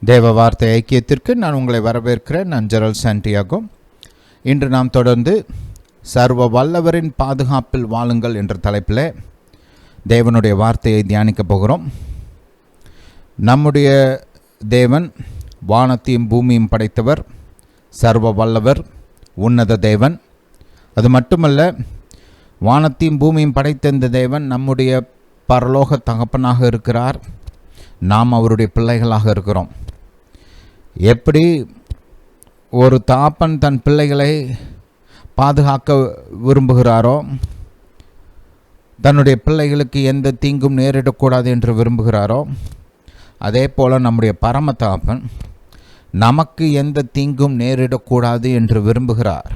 தேவ வார்த்தை ஐக்கியத்திற்கு நான் உங்களை வரவேற்கிறேன். நான் ஜெரல் சாண்டியாகோ. இன்று நாம் தொடர்ந்து சர்வ வல்லவரின் பாதுகாப்பில் வாழுங்கள் என்ற தலைப்பில் தேவனுடைய வார்த்தையை தியானிக்கப் போகிறோம். நம்முடைய தேவன் வானத்தையும் பூமியும் படைத்தவர், சர்வ வல்லவர், உன்னத தேவன். அது மட்டுமல்ல, வானத்தையும் பூமியும் படைத்த இந்த தேவன் நம்முடைய பரலோக தகப்பனாக இருக்கிறார். நாம் அவருடைய பிள்ளைகளாக இருக்கிறோம். எப்படி ஒரு தாப்பன் தன் பிள்ளைகளை பாதுகாக்க விரும்புகிறாரோ, தன்னுடைய பிள்ளைகளுக்கு எந்த தீங்கும் நேரிடக்கூடாது என்று விரும்புகிறாரோ, அதே போல் நம்முடைய பரம தாப்பன் நமக்கு எந்த தீங்கும் நேரிடக்கூடாது என்று விரும்புகிறார்.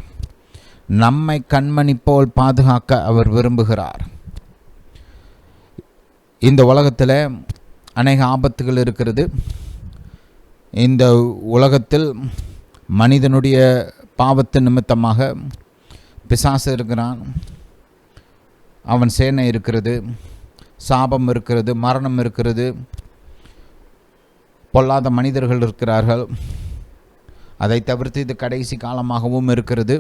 நம்மை கண்மணி போல் பாதுகாக்க அவர் விரும்புகிறார். இந்த உலகத்தில் அநேக ஆபத்துகள் இருக்கிறது. இந்த உலகத்தில் மனிதனுடைய பாவத்து நிமித்தமாக பிசாசு இருக்கிறான், அவன் சேனை இருக்கிறது, சாபம் இருக்கிறது, மரணம் இருக்கிறது, பொல்லாத மனிதர்கள் இருக்கிறார்கள். அதை தவிர்த்து இது கடைசி காலமாகவும் இருக்கிறது.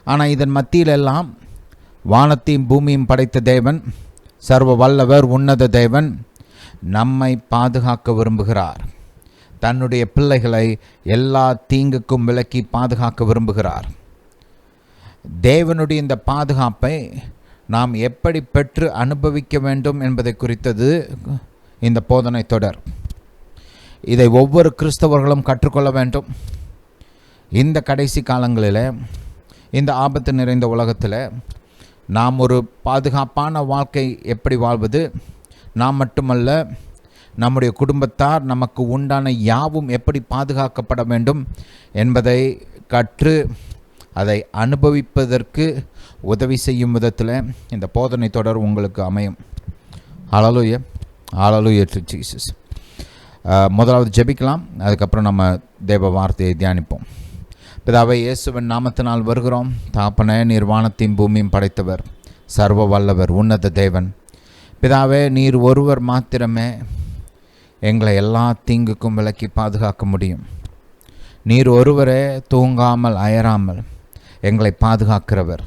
ஆனால் இதன் மத்தியிலெல்லாம் வானத்தையும் பூமியும் படைத்த தேவன், சர்வ வல்லவர், உன்னத தேவன் நம்மை பாதுகாக்க விரும்புகிறார். தன்னுடைய பிள்ளைகளை எல்லா தீங்குக்கும் விலக்கி பாதுகாக்க விரும்புகிறார். தேவனுடைய இந்த பாதுகாப்பை நாம் எப்படி பெற்று அனுபவிக்க வேண்டும் என்பதை குறித்தது இந்த போதனை தொடர். இதை ஒவ்வொரு கிறிஸ்தவர்களும் கற்றுக்கொள்ள வேண்டும். இந்த கடைசி காலங்களில், இந்த ஆபத்து நிறைந்த உலகத்தில் நாம் ஒரு பாதுகாப்பான வாழ்க்கை எப்படி வாழ்வது, நாம் மட்டுமல்ல நம்முடைய குடும்பத்தார், நமக்கு உண்டான யாவும் எப்படி பாதுகாக்கப்பட வேண்டும் என்பதை கற்று அதை அனுபவிப்பதற்கு உதவி செய்யும் விதத்தில் இந்த போதனை தொடர் உங்களுக்கு அமையும். ஹல்லேலூயா, ஹல்லேலூயா டு ஜீசஸ். முதலாவது ஜெபிக்கலாம், அதுக்கப்புறம் நம்ம தேவ வார்த்தையை தியானிப்போம். பிதாவே, இயேசுவின் நாமத்தினால் வருகிறோம். தாப்பனே, நீர் வானத்தையும் பூமியும் படைத்தவர், சர்வ வல்லவர், உன்னத தேவன். பிதாவே, நீர் ஒருவர் மாத்திரமே எங்களை எல்லா தீங்குக்கும் விலக்கி பாதுகாக்க முடியும். நீர் ஒருவரே தூங்காமல் அயராமல் எங்களை பாதுகாக்கிறவர்.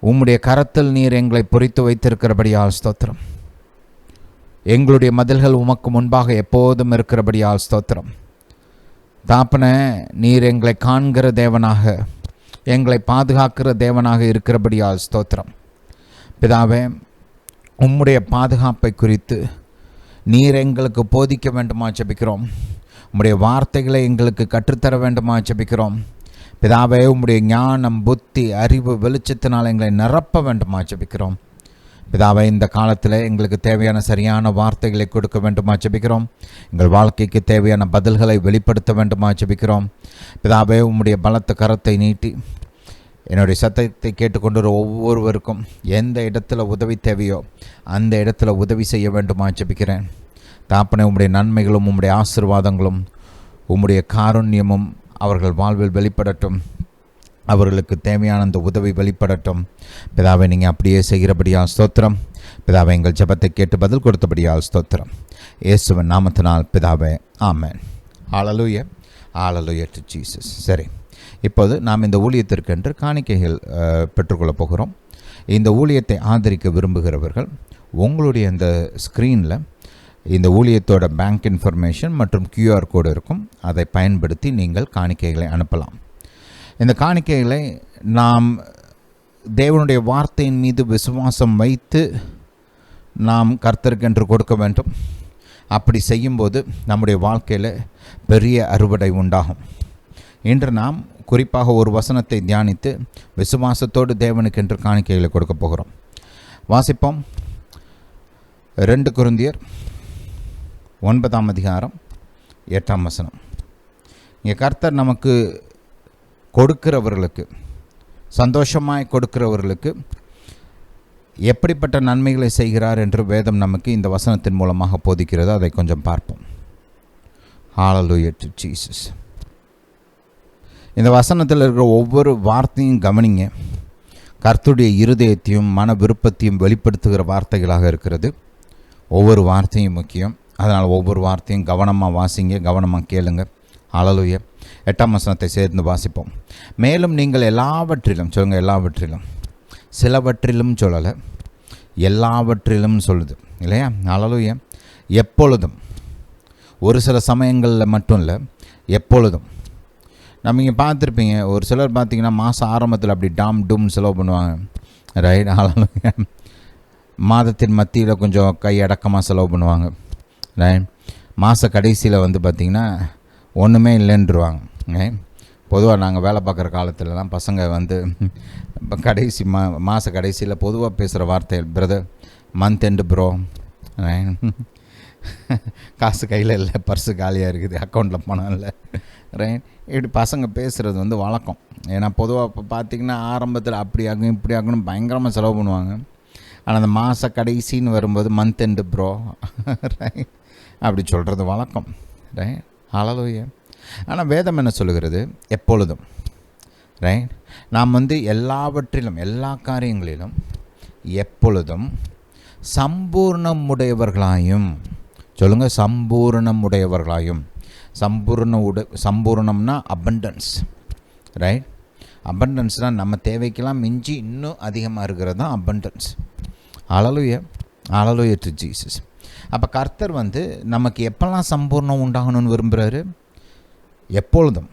உம்முடைய கரத்தில் நீர் எங்களை பொறித்து வைத்திருக்கிறபடியால் ஸ்தோத்திரம். எங்களுடைய மதில்கள் உமக்கு முன்பாக எப்போதும் இருக்கிறபடியால் ஸ்தோத்திரம். தாப்பனே, நீர் எங்களை காண்கிற தேவனாக, எங்களை பாதுகாக்கிற தேவனாக இருக்கிறபடியால் ஸ்தோத்திரம். பிதாவே, உம்முடைய பாதுகாப்பை குறித்து நீர் எங்களுக்கு போதிக்க வேண்டுமா ஜெபிக்கிறோம். உம்முடைய வார்த்தைகளை எங்களுக்கு கற்றுத்தர வேண்டுமா ஜெபிக்கிறோம். பிதாவே, உம்முடைய ஞானம், புத்தி, அறிவு, வெளிச்சத்தினால் எங்களை நிரப்ப வேண்டுமா ஜெபிக்கிறோம். பிதாவே, இந்த காலத்தில் எங்களுக்கு தேவையான சரியான வார்த்தைகளை கொடுக்க வேண்டுமா ஜெபிக்கிறோம். எங்கள் வாழ்க்கைக்கு தேவையான பதில்களை வெளிப்படுத்த வேண்டுமா ஜெபிக்கிறோம். பிதாவே, உம்முடைய பலத்த கரத்தை நீட்டி என்னுடைய சத்தத்தை கேட்டுக்கொண்டு ஒவ்வொருவருக்கும் எந்த இடத்துல உதவி தேவையோ அந்த இடத்துல உதவி செய்ய வேண்டுமா ஜெபிக்கிறேன். தாப்பனே, உம்முடைய நன்மைகளும் உம்முடைய ஆசீர்வாதங்களும் உம்முடைய காருண்யமும் அவர்கள் வாழ்வில் வெளிப்படட்டும். அவர்களுக்கு தேவையான அந்த உதவி வெளிப்படட்டும். பிதாவை, நீங்கள் அப்படியே செய்கிறபடியால் ஸ்தோத்திரம். பிதாவை, எங்கள் ஜெபத்தை கேட்டு பதில் கொடுத்தபடியால் ஸ்தோத்திரம். இயேசுவின் நாமத்தினால் பிதாவே, ஆமென். ஹல்லேலூயா, ஹல்லேலூயா டு ஜீசஸ். சரி, இப்போது நாம் இந்த ஊழியத்திற்கென்று காணிக்கைகள் பெற்றுக்கொள்ளப் போகிறோம். இந்த ஊழியத்தை ஆதரிக்க விரும்புகிறவர்கள் உங்களுடைய இந்த ஸ்க்ரீனில் இந்த ஊழியத்தோட பேங்க் இன்ஃபர்மேஷன் மற்றும் QR கோடு இருக்கும். அதை பயன்படுத்தி நீங்கள் காணிக்கைகளை அனுப்பலாம். இந்த காணிக்கைகளை நாம் தேவனுடைய வார்த்தையின் மீது விசுவாசம் வைத்து நாம் கர்த்தருக்கென்று கொடுக்க வேண்டும். அப்படி செய்யும்போது நம்முடைய வாழ்க்கையில் பெரிய அறுவடை உண்டாகும். இன்று நாம் குறிப்பாக ஒரு வசனத்தை தியானித்து விசுவாசத்தோடு தேவனுக்கென்று காணிக்கைகளை கொடுக்க போகிறோம். வாசிப்போம். 2 கொரிந்தியர் 9ஆம் அதிகாரம் 8ஆம் வசனம். இங்கே கர்த்தர் நமக்கு கொடுக்கிறவர்களுக்கு, சந்தோஷமாய் கொடுக்கிறவர்களுக்கு எப்படிப்பட்ட நன்மைகளை செய்கிறார் என்று வேதம் நமக்கு இந்த வசனத்தின் மூலமாக போதிக்கிறது. அதை கொஞ்சம் பார்ப்போம். ஹல்லேலூயா டு ஜீசஸ். இந்த வசனத்தில் இருக்கிற ஒவ்வொரு வார்த்தையும் கவனிங்க. கர்த்தருடைய இருதயத்தையும் மன விருப்பத்தையும் வெளிப்படுத்துகிற வார்த்தைகளாக இருக்கிறது. ஒவ்வொரு வார்த்தையும் முக்கியம். அதனால் ஒவ்வொரு வார்த்தையும் கவனமாக வாசிங்க, கவனமாக கேளுங்க. ஹல்லேலூயா. 8ஆம் வசனத்தை சேர்ந்து வாசிப்போம். மேலும் நீங்கள் எல்லாவற்றிலும், சொல்லுங்கள் எல்லாவற்றிலும், சிலவற்றிலும் சொல்லலை, எல்லாவற்றிலும் சொல்லுது இல்லையா? ஹல்லேலூயா. எப்பொழுதும், ஒரு சில சமயங்களில் மட்டும் இல்லை, எப்பொழுதும். நம்ம இங்கே பார்த்துருப்பீங்க, ஒரு சிலர் பார்த்திங்கன்னா மாதம் ஆரம்பத்தில் அப்படி டாம் டூம் செலவு பண்ணுவாங்க, ரைட்? ஹல்லேலூயா. மாதத்தின் மத்தியில் கொஞ்சம் கையடக்கமாக செலவு பண்ணுவாங்க, ரைட்? மாத கடைசியில் வந்து பார்த்திங்கன்னா ஒன்றுமே இல்லைன்றுவாங்க. பொதுவாக நாங்கள் வேலை பார்க்குற காலத்துலலாம் பசங்க வந்து இப்போ கடைசி மாத கடைசியில் பொதுவாக பேசுகிற வார்த்தைகள், பிரதர் மந்த் எண்டு ப்ரோ, காசு கையில் இல்லை, பர்ஸு காலியாக இருக்குது, அக்கௌண்ட்டில் பணம் இல்லை, ரைட்? இப்படி பசங்க பேசுகிறது வந்து வழக்கம். ஏன்னா பொதுவாக இப்போ பார்த்திங்கன்னா ஆரம்பத்தில் அப்படி ஆகும் இப்படி ஆகணும் பயங்கரமாக செலவு பண்ணுவாங்க. ஆனால் அந்த மாத கடைசின்னு வரும்போது மந்த் எண்டு ப்ரோ, ரைட், அப்படி சொல்கிறது வழக்கம், ரைட்? ஹல்லேலூயா. ஆனால் வேதம் என்ன சொல்லுகிறது? எப்பொழுதும், ரைட்? நாம் வந்து எல்லாவற்றிலும், எல்லா காரியங்களிலும் எப்பொழுதும் சம்பூர்ணமுடையவர்களாயும், சொல்லுங்கள் சம்பூர்ணமுடையவர்களாயும். சம்பூர்ணம்னா அபண்டன்ஸ், ரைட்? அபண்டன்ஸ்னால் நம்ம தேவைக்கெல்லாம் மிஞ்சி இன்னும் அதிகமாக இருக்கிறது தான் abundance. Hallelujah. Hallelujah to Jesus. அப்போ கர்த்தர் வந்து நமக்கு எப்பெல்லாம் சம்பூர்ணம் உண்டாகணும்னு விரும்புகிறாரு? எப்பொழுதும்.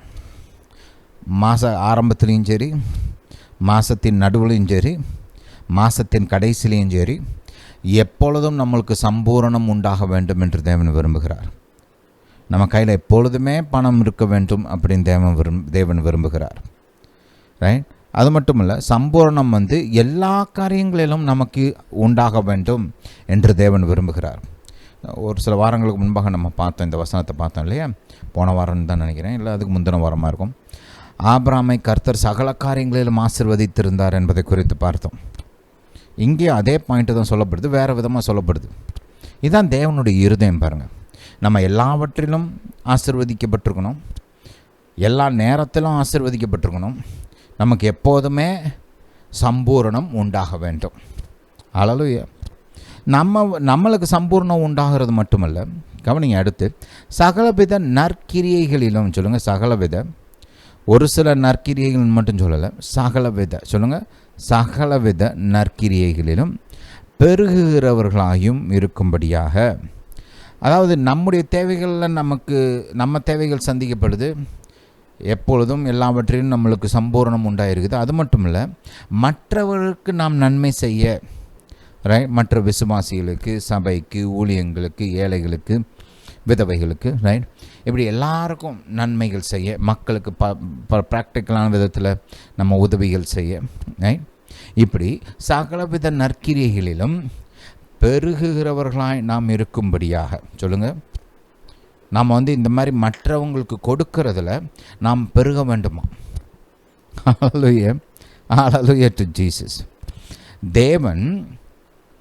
மாத ஆரம்பத்துலேயும் சரி, மாதத்தின் நடுவுலையும் சரி, மாதத்தின் கடைசிலையும் சரி, எப்பொழுதும் நம்மளுக்கு சம்பூரணம் உண்டாக வேண்டும் என்று தேவன் விரும்புகிறார். நம்ம கையில் எப்பொழுதுமே பணம் இருக்க வேண்டும் அப்படின்னு தேவன் விரும்புகிறார், ரைட்? அது மட்டும் இல்லை, சம்பூரணம் வந்து எல்லா காரியங்களிலும் நமக்கு உண்டாக வேண்டும் என்று தேவன் விரும்புகிறார். ஒரு சில வாரங்களுக்கு முன்பாக நம்ம பார்த்தோம், இந்த வசனத்தை பார்த்தோம் இல்லையா? போன வாரம்னு தான் நினைக்கிறேன், இல்லை அதுக்கு முந்தின வாரமாக இருக்கும். ஆபிரகாமை கர்த்தர் சகல காரியங்களிலும் ஆசீர்வதித்திருந்தார் என்பதை குறித்து பார்த்தோம். இங்கே அதே பாயிண்ட்டு தான் சொல்லப்படுது, வேறு விதமாக சொல்லப்படுது. இதுதான் தேவனுடைய இருதயம் பாருங்கள். நம்ம எல்லாவற்றிலும் ஆசீர்வதிக்கப்பட்டிருக்கணும், எல்லா நேரத்திலும் ஆசீர்வதிக்கப்பட்டிருக்கணும், நமக்கு எப்போதுமே சம்பூரணம் உண்டாக வேண்டும். ஹல்லேலூயா. நம்மளுக்கு சம்பூர்ணம் உண்டாகிறது மட்டுமல்ல, கவனிங்க, அடுத்து சகலவித நற்கிரியைகளிலும், சொல்லுங்கள் சகலவித, ஒரு சில நற்கிரியைகள் மட்டும் சொல்லலை, சகலவித, சொல்லுங்கள் சகலவித நற்கிரியைகளிலும் பெருகுகிறவர்களாயும் இருக்கும்படியாக. அதாவது நம்முடைய தேவைகளில் நம்ம தேவைகள் சந்திக்கப்படுது, எப்பொழுதும் எல்லாவற்றிலும் நம்மளுக்கு சம்பூர்ணம் உண்டாயிருக்குது. அது மட்டும் இல்லை, மற்றவர்களுக்கு நாம் நன்மை செய்ய, ரைட்? மற்ற விசுவாசிகளுக்கு, சபைக்கு, ஊழியங்களுக்கு, ஏழைகளுக்கு, விதவைகளுக்கு, ரைட்? இப்படி எல்லாருக்கும் நன்மைகள் செய்ய, மக்களுக்கு ப்ராக்டிக்கலான விதத்தில் நம்ம உதவிகள் செய்ய, ரைட்? இப்படி சகலவித நற்கிரியைகளிலும் பெருகுகிறவர்களாய் நாம் இருக்கும்படியாக, சொல்லுங்கள். நாம் வந்து இந்த மாதிரி மற்றவங்களுக்கு கொடுக்கறதில் நாம் பெருக வேண்டுமா? ஹல்லேலூயா. Hallelujah to Jesus. தேவன்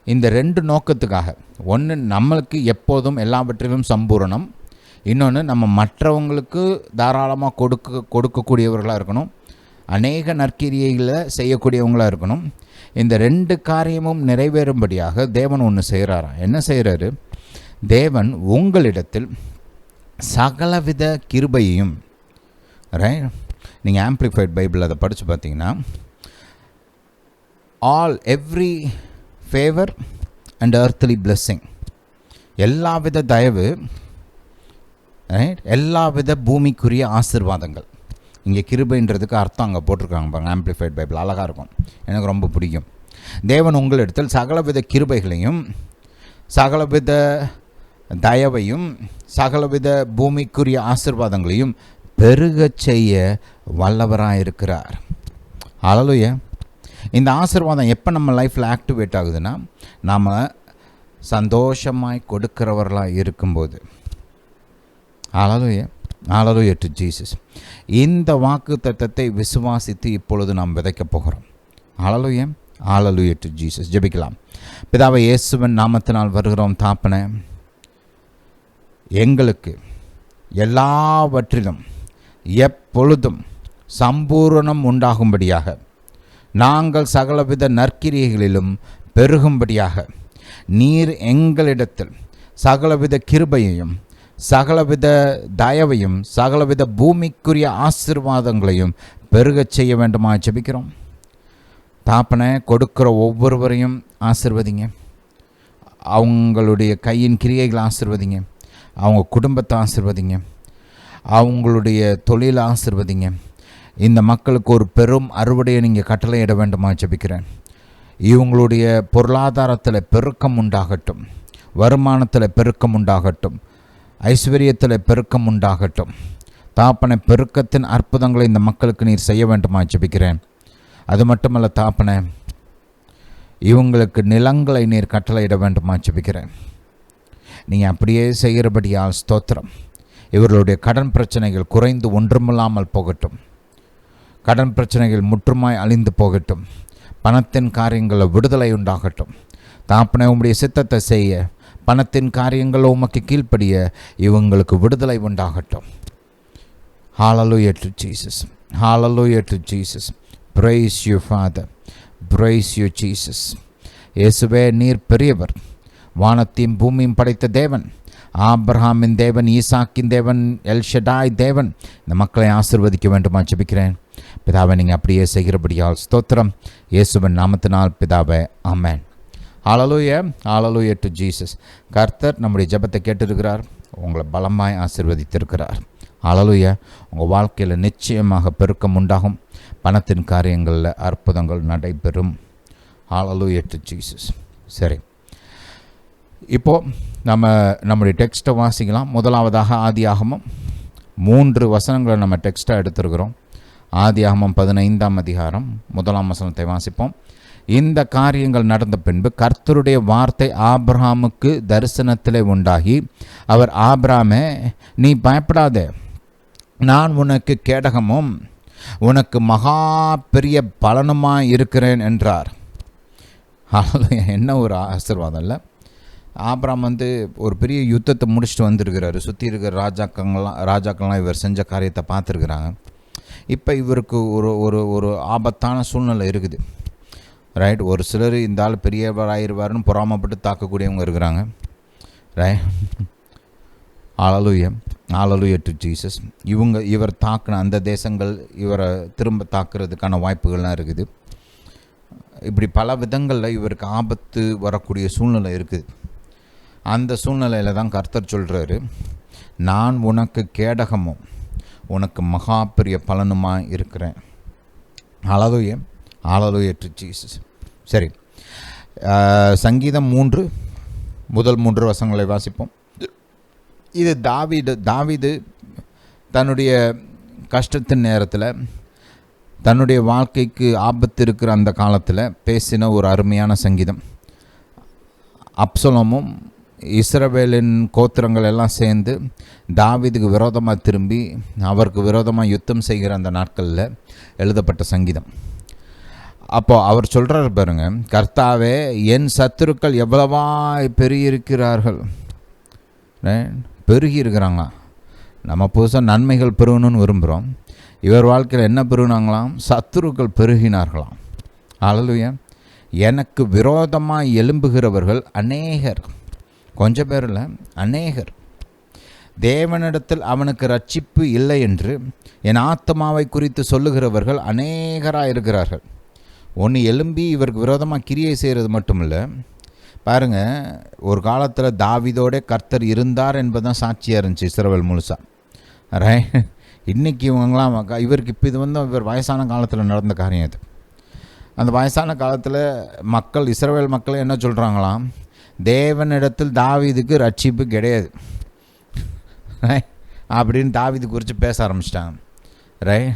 இந்த ரெண்டு நோக்கத்துக்காக, ஒன்று நம்மளுக்கு எப்போதும் எல்லாவற்றிலும் சம்பூரணம், இன்னொன்று நம்ம மற்றவங்களுக்கு தாராளமாக கொடுக்கக்கூடியவர்களாக இருக்கணும், அநேக நற்கிரியைகளை செய்யக்கூடியவங்களாக இருக்கணும். இந்த ரெண்டு காரியமும் நிறைவேறும்படியாக தேவன் ஒன்று செய்கிறாராம். என்ன செய்கிறாரு? தேவன் உங்களிடத்தில் சகலவித கிருபையையும், ரைட்? நீங்கள் ஆம்பிளிஃபைட் பைபிள் அதை படித்து பார்த்தீங்கன்னா, every favour and earthly blessing, எல்லாவித தயவு, ரைட்? எல்லாவித பூமிக்குரிய ஆசீர்வாதங்கள். இங்கே கிருபைன்றதுக்கு அர்த்தம் அங்கே போட்டிருக்காங்க பாருங்க, ஆம்பிளிஃபைட் பைபிள் அழகாக இருக்கும், எனக்கு ரொம்ப பிடிக்கும். தேவன் உங்களிடத்தில் சகலவித கிருபைகளையும், சகலவித தயவையும், சகலவித பூமிக்குரிய ஆசீர்வாதங்களையும் பெருகச் செய்ய வல்லவராயிருக்கிறார். ஹல்லேலூயா. இந்த ஆசீர்வாதம் எப்போ நம்ம லைஃப்பில் ஆக்டிவேட் ஆகுதுன்னா, நாம் சந்தோஷமாய் கொடுக்கிறவர்களாக இருக்கும்போது. ஹல்லேலூயா. Hallelujah to Jesus. இந்த வாக்கு தத்தத்தை விசுவாசித்து இப்பொழுது நாம் விதைக்கப் போகிறோம். ஹல்லேலூயா. Hallelujah to Jesus. ஜெபிக்கலாம். பிதாவை இயேசுவின் நாமத்தினால் வருகிறோம் தாப்பனே, எங்களுக்கு எல்லாவற்றிலும் எப்பொழுதும் சம்பூரணம் உண்டாகும்படியாக, நாங்கள் சகலவித நற்கிரியைகளிலும் பெருகும்படியாக நீர் எங்களிடத்தில் சகலவித கிருபையையும், சகலவித தயவையும், சகலவித பூமிக்குரிய ஆசீர்வாதங்களையும் பெருகச் செய்ய வேண்டுமா ஜெபிக்கிறோம். தாப்பனை கொடுக்கிற ஒவ்வொருவரையும் ஆசீர்வதிங்க. அவங்களுடைய கையின் கிரியைகளை ஆசீர்வதிங்க. அவங்க குடும்பத்தை ஆசீர்வதிங்க. அவங்களுடைய தொழிலை ஆசீர்வதிங்க. இந்த மக்களுக்கு ஒரு பெரும் அறுவடையை நீங்கள் கட்டளையிட வேண்டுமா ஜெபிக்கிறேன். இவங்களுடைய பொருளாதாரத்தில் பெருக்கம் உண்டாகட்டும், வருமானத்தில் பெருக்கம் உண்டாகட்டும், ஐஸ்வர்யத்தில் பெருக்கம் உண்டாகட்டும். தாப்பனை பெருக்கத்தின் அற்புதங்களை இந்த மக்களுக்கு நீர் செய்ய வேண்டுமா ஜெபிக்கிறேன். அது மட்டுமல்ல தாப்பனை, இவங்களுக்கு நிலங்களை நீர் கட்டளையிட வேண்டுமா ஜெபிக்கிறேன். நீங்கள் அப்படியே செய்கிறபடியால் ஸ்தோத்திரம். இவர்களுடைய கடன் பிரச்சனைகள் குறைந்து ஒன்றுமில்லாமல் போகட்டும். கடன் பிரச்சனைகள் முற்றுமாய் அழிந்து போகட்டும். பணத்தின் காரியங்களில் விடுதலை உண்டாகட்டும். தாப்பனை உம்முடைய சித்தத்தை செய்ய, பணத்தின் காரியங்கள் உமக்கு கீழ்ப்படிய இவங்களுக்கு விடுதலை உண்டாகட்டும். ஹalleluya to Jesus. Hallelujah to Jesus. Praise you Father. Praise you Jesus. இயேசுவே, நீர் பெரியவர். வானத்தையும் பூமியும் படைத்த தேவன், ஆபிரகாமின் தேவன், ஈசாக்கின் தேவன், எல்ஷடாய் தேவன், இந்த மக்களை ஆசீர்வதிக்க வேண்டுமா ஜெபிக்கிறேன். பிதாவை, நீங்கள் அப்படியே செய்கிறபடியால் ஸ்தோத்திரம். இயேசுவின் நாமத்தினால் பிதாவே, ஆமென். ஹalleluya. Hallelujah to Jesus. கர்த்தர் நம்முடைய ஜெபத்தை கேட்டிருக்கிறார். உங்களை பலமாய் ஆசீர்வதித்திருக்கிறார். ஹalleluya. உங்கள் வாழ்க்கையில் நிச்சயமாக பெருக்கம் உண்டாகும். பணத்தின் காரியங்களில் அற்புதங்கள் நடைபெறும். ஹalleluya to Jesus. சரி, இப்போது நம்முடைய டெக்ஸ்ட்டை வாசிக்கலாம். முதலாவதாக ஆதியாகமம் 3 வசனங்களை நம்ம டெக்ஸ்ட்டாக எடுத்துருக்கிறோம். ஆதியாகமம் 15ஆம் அதிகாரம் 1ஆம் வசனத்தை வாசிப்போம். இந்த காரியங்கள் நடந்த பின்பு கர்த்தருடைய வார்த்தை ஆபிரகாமுக்கு தரிசனத்திலே உண்டாகி, அவர், ஆபிரகாமே, நீ பயப்படாதே, நான் உனக்கு கேடகமும் உனக்கு மகா பெரிய பலனுமாய் இருக்கிறேன் என்றார். என்ன ஒரு ஆசீர்வாதம் இல்லை. ஆபிரகாம் ஒரு பெரிய யுத்தத்தை முடிச்சுட்டு வந்திருக்கிறாரு. சுற்றி இருக்கிற ராஜாக்கள்லாம் இவர் செஞ்ச காரியத்தை பார்த்துருக்குறாங்க. இப்போ இவருக்கு ஒரு ஆபத்தான சூழ்நிலை இருக்குது. ரைட். ஒரு சிலர் இந்த ஆள் பெரியவராயிருவாருன்னு பொறாமப்பட்டு தாக்கக்கூடியவங்க இருக்கிறாங்க. Right. Hallelujah. Hallelujah to Jesus. இவர் தாக்கின அந்த தேசங்கள் இவரை திரும்ப தாக்குறதுக்கான வாய்ப்புகள்லாம் இருக்குது. இப்படி பல விதங்களில் இவருக்கு ஆபத்து வரக்கூடிய சூழ்நிலை இருக்குது. அந்த சூழ்நிலையில் தான் கர்த்தர் சொல்கிறாரு, நான் உனக்கு கேடகமும் உனக்கு மகா பெரிய பலனுமாக இருக்கிறேன். ஹalleluya. Hallelujah to Jesus. சரி, சங்கீதம் 3 முதல் 3 வசனங்களை வாசிப்போம். இது தாவீது தன்னுடைய கஷ்டத்தின் நேரத்தில், தன்னுடைய வாழ்க்கைக்கு ஆபத்து இருக்கிற அந்த காலத்தில் பேசின ஒரு அருமையான சங்கீதம். அப்சலோமும் இஸ்ரவேலின் கோத்திரங்கள் எல்லாம் சேர்ந்து தாவீதுக்கு விரோதமாக திரும்பி அவருக்கு விரோதமாக யுத்தம் செய்கிற அந்த நாட்களில் எழுதப்பட்ட சங்கீதம். அப்போது அவர் சொல்கிறார் பாருங்க, கர்த்தாவே, என் சத்துருக்கள் எவ்வளவா பெருகியிருக்கிறார்கள். பெருகி இருக்கிறாங்களாம். நம்ம புதுசாக நன்மைகள் பெருகணும்னு விரும்புகிறோம். இவர் வாழ்க்கையில் என்ன பெருகினாங்களாம்? சத்துருக்கள் பெருகினார்களாம். ஹalleluya. எனக்கு விரோதமாக எழும்புகிறவர்கள் அநேகர், கொஞ்சம் பேர் இல்லை, அநேகர். தேவனிடத்தில் அவனுக்கு ரட்சிப்பு இல்லை என்று என் ஆத்மாவை குறித்து சொல்லுகிறவர்கள் அநேகராக இருக்கிறார்கள். ஒன்று எழும்பி இவருக்கு விரோதமாக கிரியை செய்கிறது மட்டும் இல்லை, பாருங்கள், ஒரு காலத்தில் தாவீதோட கர்த்தர் இருந்தார் என்பதுதான் சாட்சியாக இருந்துச்சு இஸ்ரவேல் முழுசா. ரைட். இன்றைக்கி இவங்களாம் இவருக்கு இப்போ இது இவர் வயசான காலத்தில் நடந்த காரியம் இது. அந்த வயசான காலத்தில் மக்கள், இஸ்ரவேல் மக்கள் என்ன சொல்கிறாங்களாம்? தேவனிடத்தில் தாவீதுக்கு ரட்சிப்பு கிடையாது அப்படின்னு தாவீது குறித்து பேச ஆரம்பிச்சிட்டாங்க. ரைட்.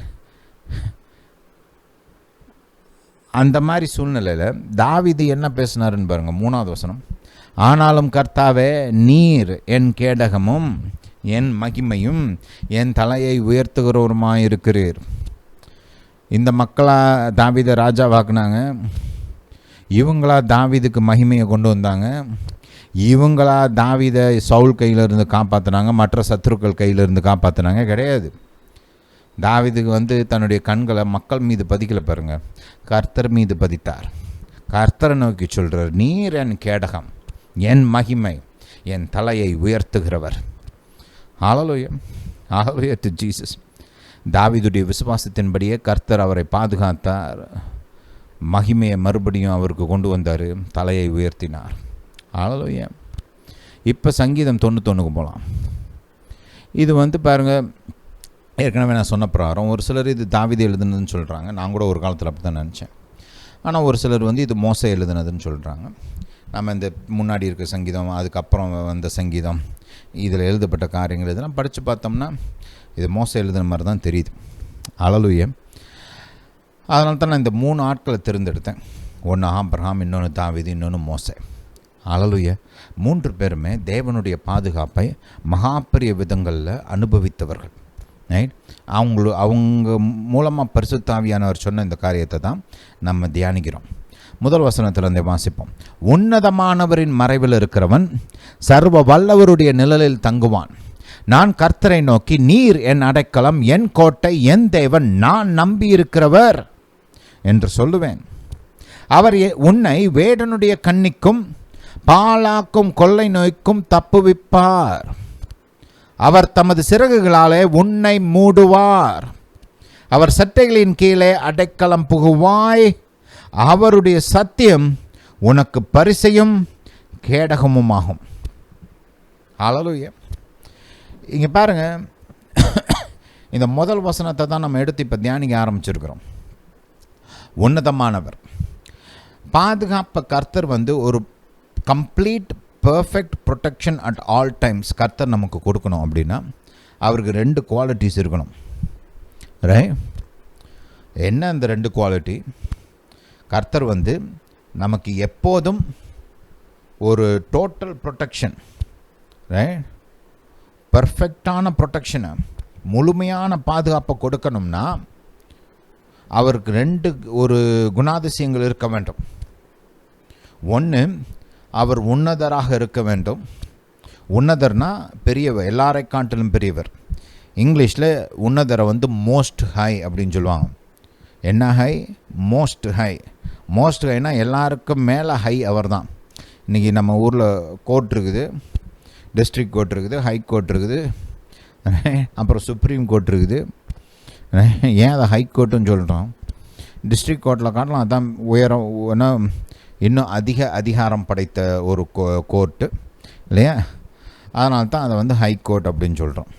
அந்த மாதிரி சூழ்நிலையில் தாவீது என்ன பேசினாருன்னு பாருங்கள். 3ஆவது வசனம். ஆனாலும் கர்த்தாவே, நீர் என் கேடகமும் என் மகிமையும் என் தலையை உயர்த்துகிறவருமாயிருக்கிறீர். இந்த மக்களாக தாவீதை ராஜாவாக்குனாங்க. இவங்களா தாவீதுக்கு மகிமையை கொண்டு வந்தாங்க. இவங்களா தாவீதை சவுல் கையிலிருந்து காப்பாற்றினாங்க, மற்ற சத்துருக்கள் கையிலிருந்து காப்பாற்றினாங்க? கிடையாது. தாவீதுக்கு தன்னுடைய கண்களை மக்கள் மீது பதிக்கல பாருங்க, கர்த்தர் மீது பதித்தார். கர்த்தரை நோக்கி சொல்கிறார், நீர் என் கேடகம், என் மகிமை, என் தலையை உயர்த்துகிறவர். ஹல்லேலூயா, ஹல்லேலூயா டு ஜீசஸ். தாவீதுடைய விசுவாசத்தின்படியே கர்த்தர் அவரை பாதுகாத்தார், மகிமையை மறுபடியும் அவருக்கு கொண்டு வந்தார், தலையை உயர்த்தினார். ஹல்லேலூயா. இப்போ சங்கீதம் 91 போகலாம். இது பாருங்கள், ஏற்கனவே நான் சொன்ன பிரகாரம் ஒரு சிலர் இது தாவீது எழுதுனதுன்னு சொல்கிறாங்க. நான் கூட ஒரு காலத்தில் அப்படி தான் நினச்சேன். ஆனால் ஒரு சிலர் இது மோசே எழுதுனதுன்னு சொல்கிறாங்க. நம்ம இந்த முன்னாடி இருக்க சங்கீதம், அதுக்கப்புறம் வந்த சங்கீதம், இதில் எழுதப்பட்ட காரியங்கள் இதெல்லாம் படித்து பார்த்தோம்னா இது மோசே எழுதுன மாதிரி தான் தெரியுது. ஹல்லேலூயா. அதனால தான் நான் இந்த 3 ஆட்களை தேர்ந்தெடுத்தேன். ஒன்று ஆபிரகாம், இன்னொன்று தாவீது, இன்னொன்று மோசே. ஹல்லேலூயா. 3 பேருமே தேவனுடைய பாதுகாப்பை மகாபெரிய விதங்களில் அனுபவித்தவர்கள். ரைட். அவங்க மூலமாக பரிசுத்த ஆவியானவர் சொன்ன இந்த காரியத்தை தான் நம்ம தியானிக்கிறோம். முதல் வசனத்திலிருந்து வாசிப்போம். உன்னதமானவரின் மறைவில் இருக்கிறவன் சர்வ வல்லவருடைய நிழலில் தங்குவான். நான் கர்த்தரை நோக்கி, நீர் என் அடைக்கலம், என் கோட்டை, என் தேவன், நான் நம்பியிருக்கிறவர் என்று சொல்லுவேன். அவர் உன்னை வேடனுடைய கண்ணிக்கும் பாலாக்கும் கொள்ளை நோய்க்கும் தப்புவிப்பார். அவர் தமது சிறகுகளாலே உன்னை மூடுவார். அவர் சட்டைகளின் கீழே அடைக்கலம் புகுவாய். அவருடைய சத்தியம் உனக்கு பரிசையும் கேடகமுமாகும். ஹல்லேலூயா. இங்கே பாருங்கள், இந்த முதல் வசனத்தை தான் நம்ம எடுத்து இப்போ தியானிக்க ஆரம்பிச்சிருக்கிறோம். உன்னதமானவர் பாதுகாப்ப கர்த்தர் ஒரு complete perfect protection at all times கர்த்தர் நமக்கு கொடுக்கணும் அப்படின்னா அவருக்கு 2 குவாலிட்டிஸ் இருக்கணும். ரைட். என்ன அந்த 2 குவாலிட்டி? கர்த்தர் நமக்கு எப்போதும் ஒரு டோட்டல் ப்ரொடெக்ஷன், ரைட், பர்ஃபெக்டான ப்ரொடெக்ஷனை, முழுமையான பாதுகாப்பை கொடுக்கணும்னா அவருக்கு 2 ஒரு குணாதிசயங்கள் இருக்க வேண்டும். ஒன்று, அவர் உன்னதராக இருக்க வேண்டும். உன்னதர்னா பெரியவர், எல்லாரை காட்டிலும் பெரியவர். இங்கிலீஷில் உன்னதரை மோஸ்ட் ஹை அப்படின்னு சொல்லுவாங்க. என்ன ஹை? Most high. மோஸ்ட் ஹைனா எல்லாருக்கும் மேலே ஹை அவர் தான். இன்றைக்கி நம்ம ஊரில் கோர்ட் இருக்குது, டிஸ்ட்ரிக்ட் கோர்ட் இருக்குது, ஹை கோர்ட் இருக்குது, அப்புறம் சுப்ரீம் கோர்ட் இருக்குது. ஏன் அதை ஹை கோர்ட்டுன்னு சொல்கிறோம்? டிஸ்ட்ரிக்ட் கோர்ட்டில் காட்டலாம் அதான் உயரம், இன்னும் அதிக அதிகாரம் படைத்த ஒரு கோர்ட்டு இல்லையா? அதனால தான் அதை ஹை கோர்ட் அப்படின்னு சொல்கிறோம்.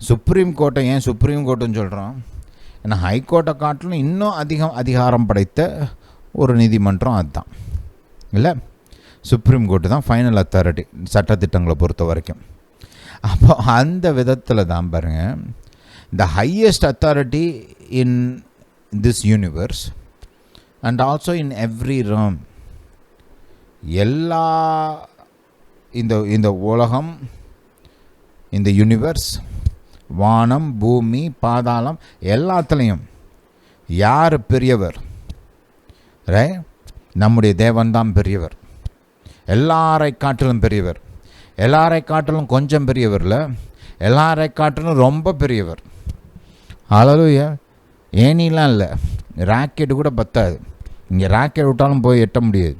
சுப்ரீம் கோர்ட்டை ஏன் சுப்ரீம் கோர்ட்டுன்னு சொல்கிறோம்? ஏன்னா ஹை கோர்ட்டை காட்டிலும் இன்னும் அதிகாரம் படைத்த ஒரு நீதிமன்றம் அதுதான் இல்லை? சுப்ரீம் கோர்ட்டு தான் ஃபைனல் அத்தாரிட்டி சட்டத்திட்டங்களை பொறுத்த வரைக்கும். அப்போ அந்த விதத்தில் தான் பாருங்கள், the highest authority in this universe and also in every realm. எல்லா இந்த உலகம், இந்த யூனிவர்ஸ், வானம், பூமி, பாதாளம் எல்லாத்துலேயும் யார் பெரியவர்? ரைட். நம்முடைய தேவன் தான் பெரியவர். எல்லாரை காட்டிலும் பெரியவர். எல்லாரை காட்டிலும் கொஞ்சம் பெரியவர்ல, எல்லாரை காட்டிலும் ரொம்ப பெரியவர். ஹல்லேலூயா. ஏனிலாம் இல்லை, ராக்கெட்டு கூட பத்தாது. இங்கே ராக்கெட் விட்டாலும் போய் எட்ட முடியாது.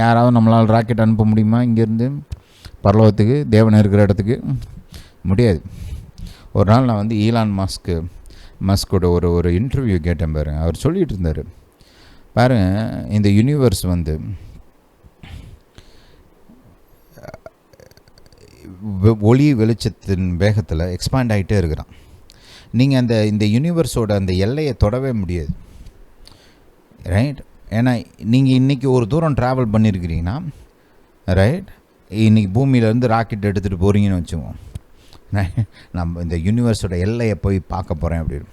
யாராவது நம்மளால் ராக்கெட் அனுப்ப முடியுமா இங்கேருந்து பரலோகத்துக்கு, தேவன் இருக்கிற இடத்துக்கு? முடியாது. ஒரு நாள் நான் ஈலான் மஸ்கோட ஒரு இன்டர்வியூ கேட்டேன் பாருங்க. அவர் சொல்லிகிட்டு இருந்தார் பாருங்கள், இந்த யூனிவர்ஸ் ஒளி வெளிச்சத்தின் வேகத்தில் எக்ஸ்பேண்ட் ஆகிட்டே இருக்கிறான். நீங்கள் இந்த யூனிவர்ஸோட அந்த எல்லையை தொடவே முடியாது. ரைட். ஏன்னா நீங்கள் இன்றைக்கி ஒரு தூரம் ட்ராவல் பண்ணியிருக்கிறீங்கன்னா, ரைட், இன்றைக்கி பூமியிலேருந்து ராக்கெட் எடுத்துகிட்டு போகிறீங்கன்னு வச்சுக்குவோம், நம்ம இந்த யூனிவர்ஸோட எல்லையை போய் பார்க்க போகிறேன் அப்படின்னு.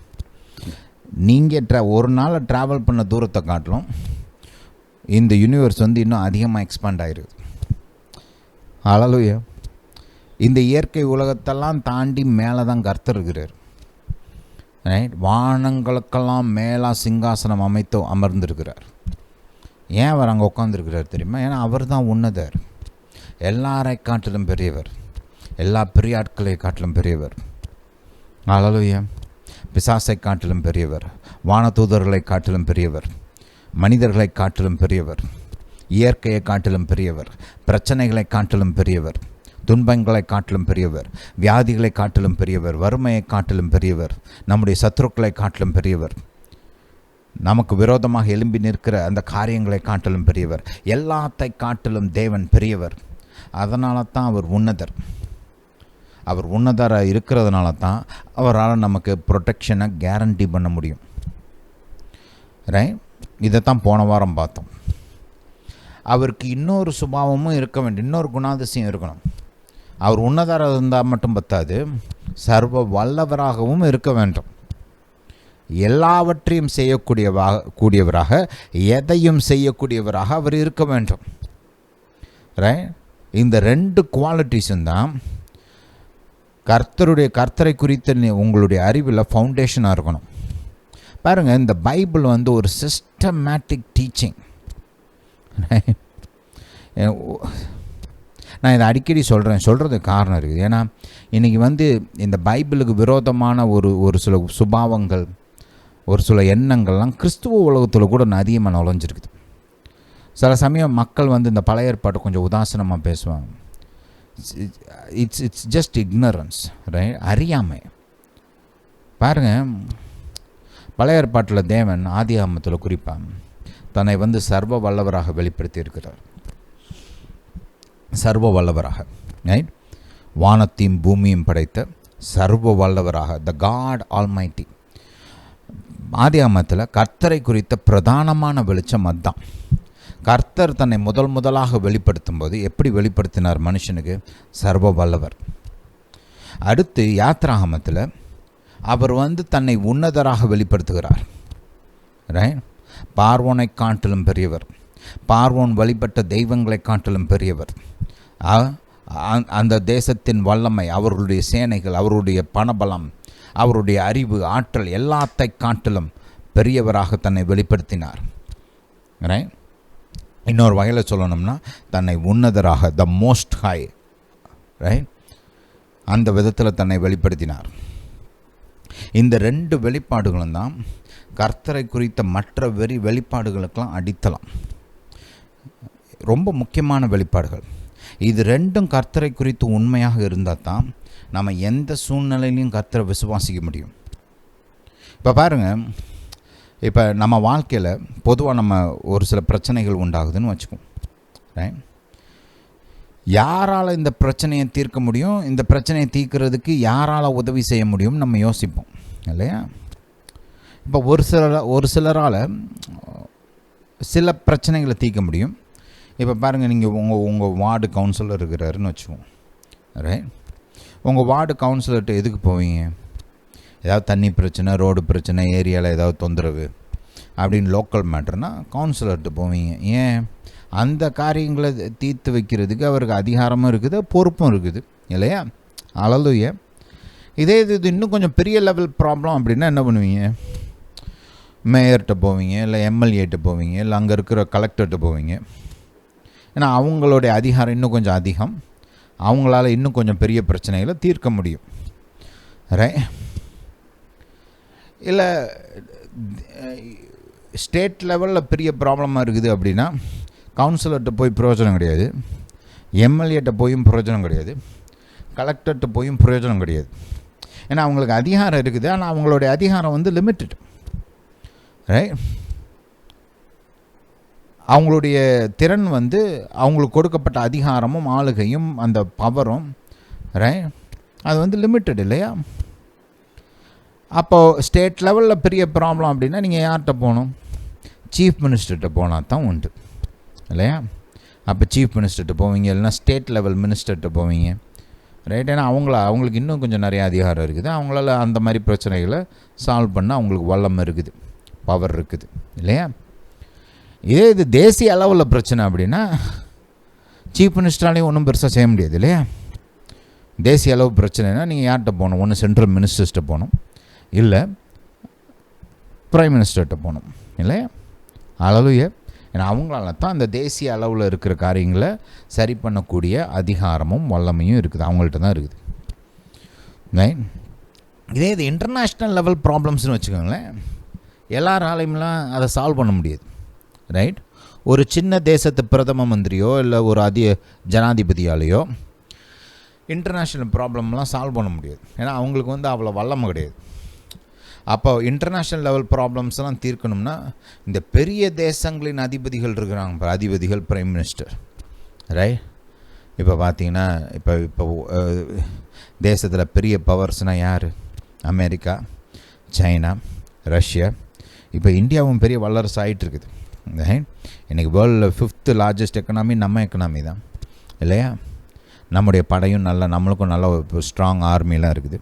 நீங்கள் ஒரு நாள் ட்ராவல் பண்ண தூரத்தை காட்டிலும் இந்த யூனிவர்ஸ் இன்னும் அதிகமாக எக்ஸ்பேண்ட் ஆகிருக்குது. ஹல்லேலூயா. இந்த இயற்கை உலகத்தெல்லாம் தாண்டி மேலே தான் கர்த்தர் இருக்கிறார். ரைட். வானங்களுக்கெல்லாம் மேலாக சிங்காசனம் அமைத்து அமர்ந்திருக்கிறார். ஏன் அவர் அங்கே உட்காந்துருக்கிறார் தெரியுமா? ஏன்னா அவர் தான் உன்னதர், எல்லாரை காட்டிலும் பெரியவர், எல்லா பெரிய ஆட்களை காட்டிலும் பெரியவர். ஹல்லேலூயா. பிசாசை காட்டிலும் பெரியவர், வானதூதர்களை காட்டிலும் பெரியவர், மனிதர்களை காட்டிலும் பெரியவர். இயற்கையை காட்டிலும் பெரியவர், பிரச்சனைகளை காட்டிலும் பெரியவர், துன்பங்களை காட்டிலும் பெரியவர், வியாதிகளை காட்டிலும் பெரியவர், வறுமையை காட்டிலும் பெரியவர், நம்முடைய சத்துருக்களை காட்டிலும் பெரியவர், நமக்கு விரோதமாக எழும்பி நிற்கிற அந்த காரியங்களை காட்டிலும் பெரியவர், எல்லாத்தை காட்டிலும் தேவன் பெரியவர். அதனால தான் அவர் உன்னதர். அவர் உன்னதராக இருக்கிறதுனால தான் அவரால் நமக்கு ப்ரொடெக்ஷனை கேரண்டி பண்ண முடியும். ரைட்? இதைத்தான் போன வாரம் பார்த்தோம். அவருக்கு இன்னொரு சுபாவமும் இருக்க வேண்டும், இன்னொரு குணாதிசயம் இருக்கணும். அவர் உன்னதராக இருந்தால் மட்டும் பத்தாது, சர்வ வல்லவராகவும் இருக்க வேண்டும். எல்லாவற்றையும் கூடியவராக, எதையும் செய்யக்கூடியவராக அவர் இருக்க வேண்டும். ரைட்? இந்த 2 குவாலிட்டிஸும் தான் கர்த்தரை குறித்த உங்களுடைய அறிவில் ஃபவுண்டேஷனாக இருக்கணும். பாருங்கள், இந்த பைபிள் ஒரு சிஸ்டமேட்டிக் டீச்சிங். நான் இதை அடிக்கடி சொல்கிறதுக்கு காரணம் இருக்குது. ஏன்னா இன்றைக்கி இந்த பைபிளுக்கு விரோதமான ஒரு சில சுபாவங்கள், ஒரு சில எண்ணங்கள்லாம் கிறிஸ்துவ உலகத்தில் கூட அதிகமாக நுழைஞ்சிருக்குது. சில சமயம் மக்கள் இந்த பழைய ஏற்பாட்டை கொஞ்சம் உதாசனமாக பேசுவாங்க. It's just ignorance, right? அறியாமை. பாருங்கள், பழைய ஏற்பாட்டில் தேவன் ஆதியாகமத்தில் குறிப்பாக தன்னை சர்வ வல்லவராக வெளிப்படுத்தி இருக்கிறார். சர்வ வல்லவராக, ரைட்? வானத்தையும் பூமியும் படைத்த சர்வ வல்லவராக, த காட் ஆல்மைட்டி. ஆதியாகமத்தில் கர்த்தரை குறித்த பிரதானமான வெளிச்சம் அதுதான். கர்த்தர் தன்னை முதலாக வெளிப்படுத்தும் போது எப்படி வெளிப்படுத்தினார் மனுஷனுக்கு? சர்வ வல்லவர். அடுத்து யாத்ராகமத்தில் அவர் தன்னை உன்னதராக வெளிப்படுத்துகிறார். ரைட்? பார்வோனை காட்டிலும் பெரியவர், பார்வோன் வழிபட்ட தெய்வங்களை காட்டிலும் பெரியவர், அந்த தேசத்தின் வல்லமை, அவர்களுடைய சேனைகள், அவருடைய பணபலம், அவருடைய அறிவு, ஆற்றல், எல்லாத்தை காட்டிலும் பெரியவராக தன்னை வெளிப்படுத்தினார். ரைட்? இன்னொரு வகையில் சொல்லணும்னா தன்னை உன்னதராக, த மோஸ்ட் ஹை, ரைட்? அந்த விதத்தில் தன்னை வெளிப்படுத்தினார். இந்த 2 வெளிப்பாடுகளும் தான் கர்த்தரை குறித்த மற்ற வெளிப்பாடுகளுக்கெல்லாம் அடித்தளம். ரொம்ப முக்கியமான வெளிப்பாடுகள் இது. 2ம் கர்த்தரை குறித்து உண்மையாக இருந்தால் தான் நம்ம எந்த சூழ்நிலையிலையும் கர்த்தரை விசுவாசிக்க முடியும். இப்போ பாருங்கள், இப்போ நம்ம வாழ்க்கையில் பொதுவாக நம்ம ஒரு சில பிரச்சனைகள் உண்டாகுதுன்னு வச்சுக்கோம். ரைட்? யாரால் இந்த பிரச்சனையை தீர்க்க முடியும், இந்த பிரச்சனையை தீர்க்கிறதுக்கு யாரால் உதவி செய்ய முடியும் நம்ம யோசிப்போம் இல்லையா? இப்போ ஒரு சிலரால் சில பிரச்சனைகளை தீர்க்க முடியும். இப்போ பாருங்கள், நீங்கள் உங்கள் வார்டு கவுன்சிலர் இருக்கிறாருன்னு வச்சுக்கோங்க. ரைட்? உங்கள் வார்டு கவுன்சிலர்கிட்ட எதுக்கு போவீங்க? ஏதாவது தண்ணி பிரச்சனை, ரோடு பிரச்சனை, ஏரியாவில் ஏதாவது தொந்தரவு அப்படின்னு லோக்கல் மேட்டர்னால் கவுன்சிலர்கிட்ட போவீங்க. ஏன்? அந்த காரியங்களை தீர்த்து வைக்கிறதுக்கு அவருக்கு அதிகாரமும் இருக்குது, பொறுப்பும் இருக்குது இல்லையா? அல்லேலூயா. இதே இது இன்னும் கொஞ்சம் பெரிய லெவல் ப்ராப்ளம் அப்படின்னா என்ன பண்ணுவீங்க? மேயர்கிட்ட போவீங்க, இல்லை எம்எல்ஏட்ட போவீங்க, இல்லை அங்கே இருக்கிற கலெக்டர்கிட்ட போவீங்க. ஏன்னா அவங்களுடைய அதிகாரம் இன்னும் கொஞ்சம் அதிகம், அவங்களால இன்னும் கொஞ்சம் பெரிய பிரச்சனைகளை தீர்க்க முடியும். ரைட்? இல்லை ஸ்டேட் லெவலில் பெரிய ப்ராப்ளமாக இருக்குது அப்படின்னா கவுன்சிலர்கிட்ட போய் பிரயோஜனம் கிடையாது, எம்எல்ஏட்ட போயும் பிரயோஜனம் கிடையாது, கலெக்டர்கிட்ட போயும் பிரயோஜனம் கிடையாது. ஏன்னா அவங்களுக்கு அதிகாரம் இருக்குது, ஆனால் அவங்களுடைய அதிகாரம் லிமிட்டட். ரைட்? அவங்களுடைய திறன் அவங்களுக்கு கொடுக்கப்பட்ட அதிகாரமும் ஆளுகையும் அந்த பவரும், ரைட், அது லிமிட்டட் இல்லையா? அப்போது ஸ்டேட் லெவலில் பெரிய ப்ராப்ளம் அப்படின்னா நீங்கள் யார்கிட்ட போகணும்? சீஃப் மினிஸ்டர்கிட்ட போனால் தான் உண்டு இல்லையா? அப்போ சீஃப் மினிஸ்டர்கிட்ட போவீங்க, இல்லைனா ஸ்டேட் லெவல் மினிஸ்டர்கிட்ட போவீங்க. ரைட்? ஏன்னா அவங்களுக்கு இன்னும் கொஞ்சம் நிறைய அதிகாரம் இருக்குது, அவங்களால அந்த மாதிரி பிரச்சனைகளை சால்வ் பண்ண அவங்களுக்கு வல்லமை இருக்குது, பவர் இருக்குது இல்லையா? இது தேசிய அளவில் பிரச்சனை அப்படின்னா சீஃப் மினிஸ்டராலையும் ஒன்றும் பெருசாக செய்ய முடியாது இல்லையா? தேசிய அளவு பிரச்சனைனா நீங்கள் யார்கிட்ட போகணும்? ஒன்று சென்ட்ரல் மினிஸ்டர்ஸ்கிட்ட போகணும், இல்லை பிரைம் மினிஸ்டர்கிட்ட போகணும் இல்லையா? அல்லேலூயா. ஏன்னா அவங்களால தான் அந்த தேசிய அளவில் இருக்கிற காரியங்களை சரி பண்ணக்கூடிய அதிகாரமும் வல்லமையும் இருக்குது, அவங்கள்ட்ட தான் இருக்குது. ரைட்? இது இன்டர்நேஷ்னல் லெவல் ப்ராப்ளம்ஸ்னு வச்சுக்கோங்களேன், எல்லாராலையும்லாம் அதை சால்வ் பண்ண முடியாது. ரைட்? ஒரு சின்ன தேசத்து பிரதம மந்திரியோ இல்லை ஒரு ஜனாதிபதியாலேயோ இன்டர்நேஷ்னல் ப்ராப்ளம்லாம் சால்வ் பண்ண முடியாது. ஏன்னா அவங்களுக்கு வந்து அவ்வளோ வல்லமை கிடையாது. அப்போ இன்டர்நேஷ்னல் லெவல் ப்ராப்ளம்ஸ்லாம் தீர்க்கணும்னா இந்த பெரிய தேசங்களின் அதிபதிகள் இருக்கிறாங்க, அதிபதிகள், பிரைம் மினிஸ்டர், ரைட். இப்போ பார்த்தீங்கன்னா இப்போ தேசத்தில் பெரிய பவர்ஸ்னால் யார்? America, China, Russia. இப்போ இந்தியாவும் பெரிய வல்லரசு ஆகிட்டு இருக்குது. இன்றைக்கி வேர்ல்டில் 5th லார்ஜஸ்ட் எக்கனாமி நம்ம எக்கனாமி தான் இல்லையா? நம்முடைய படையும் நம்மளுக்கும் நல்ல ஒரு ஸ்ட்ராங் ஆர்மிலாம் இருக்குது.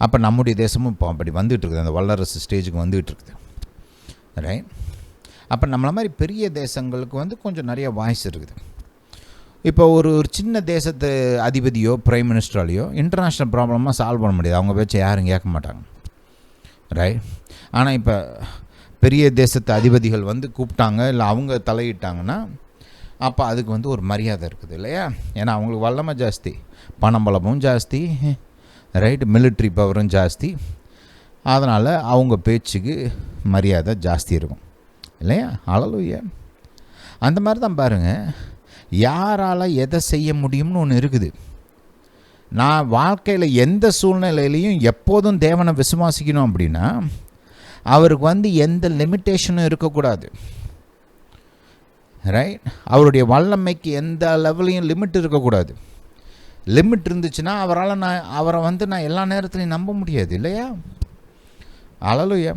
அப்போ நம்முடைய தேசமும் இப்போ அப்படி வந்துகிட்ருக்குது, அந்த வல்லரசு ஸ்டேஜுக்கு வந்துகிட்ருக்குது, ரைட். அப்போ நம்மள மாதிரி பெரிய தேசங்களுக்கு வந்து கொஞ்சம் நிறைய வாய்ஸ் இருக்குது. இப்போ ஒரு சின்ன தேசத்து அதிபதியோ பிரைம் மினிஸ்டராலேயோ இன்டர்நேஷ்னல் ப்ராப்ளமாக சால்வ் பண்ண முடியாது. அவங்க பேச்சை யாரும் கேட்க மாட்டாங்க, ரைட். ஆனால் இப்போ பெரிய தேசத்து அதிபதிகள் வந்து கூப்பிட்டாங்க, இல்லை அவங்க தலையிட்டாங்கன்னா அப்போ அதுக்கு வந்து ஒரு மரியாதை இருக்குது இல்லையா? ஏன்னா அவங்களுக்கு வல்லமை ஜாஸ்தி, பணம் பலமும் ஜாஸ்தி, ரைட், மிலிட்ரி பவரும் ஜாஸ்தி. அதனால் அவங்க பேச்சுக்கு மரியாதை ஜாஸ்தி இருக்கும் இல்லையா? ஹல்லேலூயா. அந்த மாதிரி தான் பாருங்கள், யாரால் எதை செய்ய முடியும்னு ஒன்று இருக்குது. நான் வாழ்க்கையில் எந்த சூழ்நிலையிலையும் எப்போதும் தேவனை விசுவாசிக்கணும் அப்படின்னா அவருக்கு வந்து எந்த லிமிட்டேஷனும் இருக்கக்கூடாது, ரைட். அவருடைய வல்லமைக்கு எந்த லெவலையும் லிமிட் இருக்கக்கூடாது. லிமிட் இருந்துச்சுன்னா அவரை வந்து நான் எல்லா நேரத்துலையும் நம்ப முடியாது இல்லையா? ஹல்லேலூயா.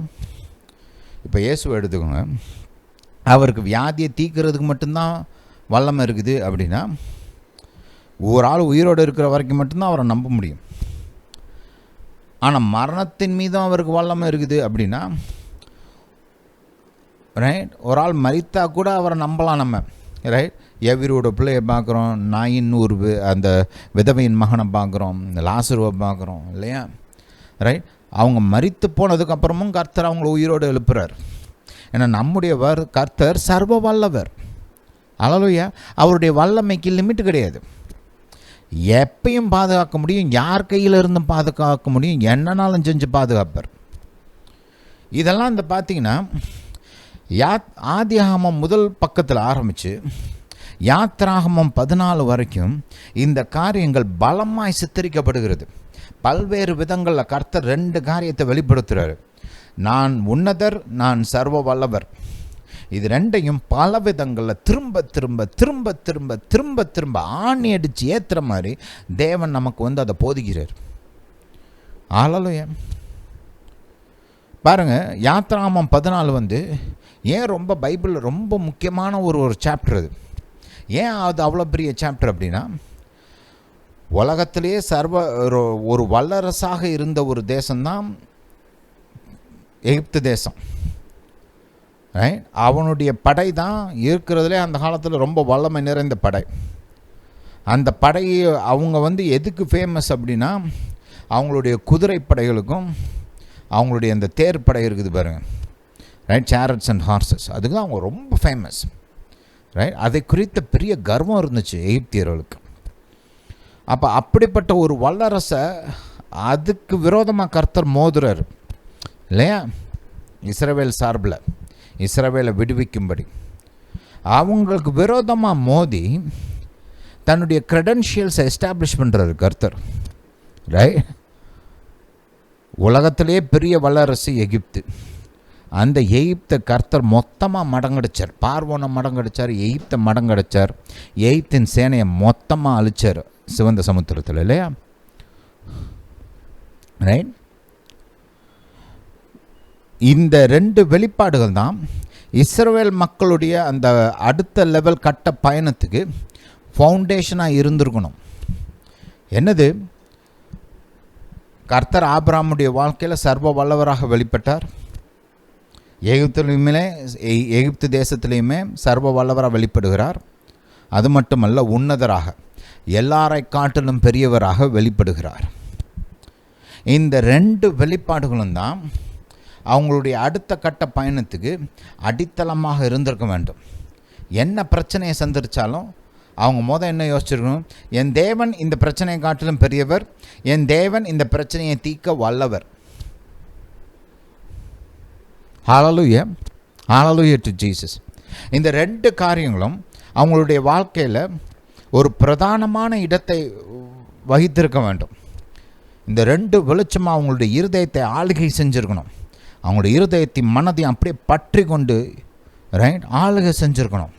இப்போ இயேசுவை எடுத்துக்கோங்க, அவருக்கு வியாதியை தீர்க்கிறதுக்கு மட்டும்தான் வல்லமை இருக்குது அப்படின்னா ஒரு ஆள் உயிரோடு இருக்கிற வரைக்கும் மட்டும்தான் அவரை நம்ப முடியும். ஆனால் மரணத்தின் மீதும் அவருக்கு வல்லமை இருக்குது அப்படின்னா, ரைட், ஒரு ஆள் மரித்தா கூட அவரை நம்பலாம் நம்ம, ரைட். எவிரோட பிள்ளையை பார்க்குறோம், நாயின் அந்த விதவையின் மகனை பார்க்குறோம், லாசருவை பார்க்குறோம் இல்லையா, ரைட். அவங்க மரித்து போனதுக்கப்புறமும் கர்த்தர் அவங்கள உயிரோடு எழுப்புறார். ஏன்னா நம்முடைய கர்த்தர் சர்வ வல்லவர். ஹல்லேலூயா. அவருடைய வல்லமைக்கு லிமிட் கிடையாது. எப்பையும் பாதுகாக்க முடியும், யார் கையில் இருந்தும் பாதுகாக்க முடியும், என்னன்னாலும் செஞ்சு பாதுகாப்பார். இதெல்லாம் இந்த பார்த்தீங்கன்னா ஆதியாகமம் முதல் பக்கத்தில் ஆரம்பித்து யாத்திராகமம் 14 வரைக்கும் இந்த காரியங்கள் பலமாய் சித்தரிக்கப்படுகிறது. பல்வேறு விதங்களில் கர்த்தர் 2 காரியத்தை வெளிப்படுத்துகிறார். நான் உன்னதர், நான் சர்வ வல்லவர். இது 2ஐயும் பல விதங்களில் திரும்ப திரும்ப திரும்ப திரும்ப திரும்ப திரும்ப ஆணி அடித்து ஏற்றுற மாதிரி தேவன் நமக்கு வந்து அதை போதிக்கிறார். ஹல்லேலூயா. பாருங்கள், யாத்திராகமம் 14 வந்து ஏன் ரொம்ப பைபிளில் ரொம்ப முக்கியமான ஒரு சாப்டர். அது ஏன் அது அவ்வளோ பெரிய சாப்டர் அப்படின்னா, உலகத்திலேயே ஒரு வல்லரசாக இருந்த ஒரு தேசம்தான் எகிப்து தேசம், ரைட். அவனுடைய படை தான் இருக்கிறதுலே அந்த காலத்தில் ரொம்ப வல்லமை நிறைந்த படை. அந்த படையை அவங்க வந்து எதுக்கு ஃபேமஸ் அப்படின்னா, அவங்களுடைய குதிரை படைகளுக்கும் அவங்களுடைய அந்த தேர் படை இருக்குது பாருங்கள், ரைட், சேரட்ஸ் அண்ட் ஹார்சஸ், அதுக்கு தான் அவங்க ரொம்ப ஃபேமஸ், ரைட். அதை குறித்த பெரிய கர்வம் இருந்துச்சு எகிப்தியர்களுக்கு. அப்போ அப்படிப்பட்ட ஒரு வல்லரசை அதுக்கு விரோதமாக கர்த்தர் மோதுறார் இல்லையா? இஸ்ரவேல் சார்பில் இஸ்ரவேலை விடுவிக்கும்படி அவங்களுக்கு விரோதமாக மோதி தன்னுடைய க்ரெடென்ஷியல்ஸை எஸ்டாப்ளிஷ் பண்ணுறாரு கர்த்தர், ரைட். உலகத்திலே பெரிய வல்லரசு எகிப்து. அந்த எகிப்தை கர்த்தர் மொத்தமாக மடங்கடிச்சார். பார்வோனை மடங்கடிச்சார், எகிப்தை மடங்கடிச்சார், எகிப்தின் சேனையை மொத்தமாக அழிச்சார் சிவந்த சமுத்திரத்தில் இல்லையா, ரைட். இந்த 2 வெளிப்பாடுகள் தான் இஸ்ரவேல் மக்களுடைய அந்த அடுத்த லெவல் கட்ட பயணத்துக்கு ஃபவுண்டேஷனாக இருந்திருக்கணும். என்னது? கர்த்தர் ஆபிரகாமுடைய வாழ்க்கையில் சர்வ வல்லவராக வெளிப்பட்டார். எகிப்து தேசத்திலையுமே சர்வ வல்லவராக வெளிப்படுகிறார். அது மட்டுமல்ல, உன்னதராக எல்லாரை காட்டிலும் பெரியவராக வெளிப்படுகிறார். இந்த 2 வெளிப்பாடுகளும் தான் அவங்களுடைய அடுத்த கட்ட பயணத்துக்கு அடித்தளமாக இருந்திருக்க வேண்டும். என்ன பிரச்சனையை சந்திச்சாலும் அவங்க என்ன யோசிச்சிருக்கணும்? என் தேவன் இந்த பிரச்சனையை காட்டிலும் பெரியவர், என் தேவன் இந்த பிரச்சனையை தீர்க்க வல்லவர். ஹல்லேலூயா, ஹல்லேலூயா டு ஜீசஸ். இந்த 2 காரியங்களும் அவங்களுடைய வாழ்க்கையில் ஒரு பிரதானமான இடத்தை வகித்திருக்க வேண்டும். இந்த 2 வெளிச்சமாக அவங்களுடைய இருதயத்தை ஆளுகை செஞ்சுருக்கணும். அவங்களுடைய இருதயத்தின் மனதையும் அப்படியே பற்றி கொண்டு ரைட் ஆளுகை செஞ்சுருக்கணும்.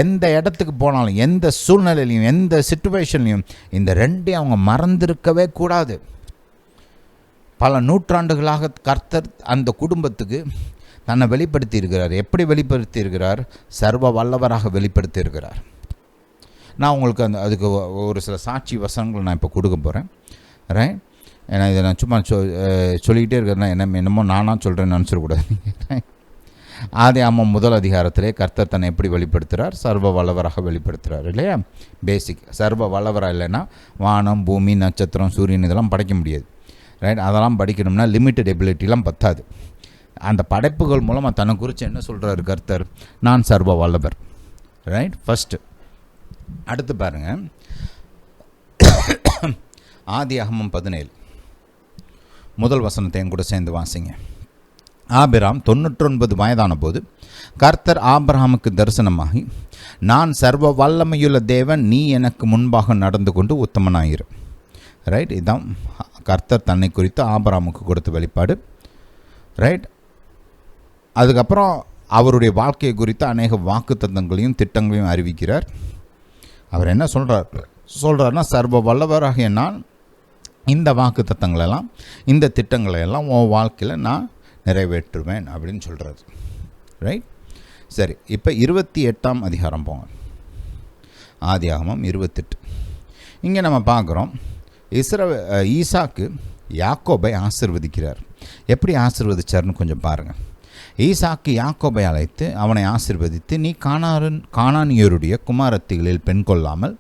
எந்த இடத்துக்கு போனாலும், எந்த சூழ்நிலையிலையும், எந்த சிச்சுவேஷன்லையும் இந்த 2ஐயும் அவங்க மறந்திருக்கவே கூடாது. பல நூற்றாண்டுகளாக கர்த்தர் அந்த குடும்பத்துக்கு தன்னை வெளிப்படுத்தி இருக்கிறார். எப்படி வெளிப்படுத்தி இருக்கிறார்? சர்வ வல்லவராக வெளிப்படுத்தி இருக்கிறார். நான் உங்களுக்கு அதுக்கு ஒரு சில சாட்சி வசனங்கள் நான் இப்போ கொடுக்க போகிறேன். ரைட், ஏன்னா இதை நான் சும்மா சொல்லிக்கிட்டே இருக்கிறேன்னா என்னமோ நானாக சொல்கிறேன்னு நினச்சிடக்கூடாது. ஆதியாகமம் 1 அதிகாரத்திலே கர்த்தர் தன்னை எப்படி வெளிப்படுத்துகிறார்? சர்வ வல்லவராக வெளிப்படுத்துகிறார் இல்லையா? பேசிக். சர்வ வல்லவராக இல்லைன்னா வானம், பூமி, நட்சத்திரம், சூரியன் இதெல்லாம் படைக்க முடியாது. ரைட், அதெல்லாம் படிக்கணும்னா லிமிட்டட் எபிலிட்டிலாம் பத்தாது. அந்த படைப்புகள் மூலமாக தன்னை குறித்து என்ன சொல்கிறார் கர்த்தர்? நான் சர்வ வல்லவர். Right, first. அடுத்து பாருங்கள், ஆதியாகமம் 17 முதல் வசனத்தை என் கூட சேர்ந்து வாசிங்க. ஆபிராம் 99 வயதான போது கர்த்தர் ஆபிரகாமுக்கு தரிசனமாகி, நான் சர்வ வல்லமையுள்ள தேவன், நீ எனக்கு முன்பாக நடந்து கொண்டு உத்தமனாயிரு. ரைட், இதுதான் கர்த்தர் தன்னை குறித்து ஆபிரகாமுக்கு கொடுத்த வெளிப்பாடு. ரைட், அதுக்கப்புறம் அவருடைய வாழ்க்கையை குறித்து அநேக வாக்குத்தத்தங்களையும் திட்டங்களையும் அறிவிக்கிறார். அவர் என்ன சொல்கிறார்னா, சர்வ வல்லவராகிய நான் இந்த வாக்குத்தத்தங்களெல்லாம், இந்த திட்டங்களையெல்லாம் உன் வாழ்க்கையில் நான் நிறைவேற்றுவேன் அப்படின்னு சொல்கிறார். ரைட், சரி. இப்போ 28ஆம் அதிகாரம் போங்க. ஆதியாகமம் 28. இங்கே நம்ம பார்க்குறோம், ஈசாக்கு யாக்கோபை ஆசீர்வதிக்கிறார். எப்படி ஆசீர்வதிச்சார்னு கொஞ்சம் பாருங்கள். ஈசாக்கு யாக்கோபை அழைத்து அவனை ஆசீர்வதித்து, நீ கானானியருடைய குமாரத்திகளில் பெண் கொள்ளாமல்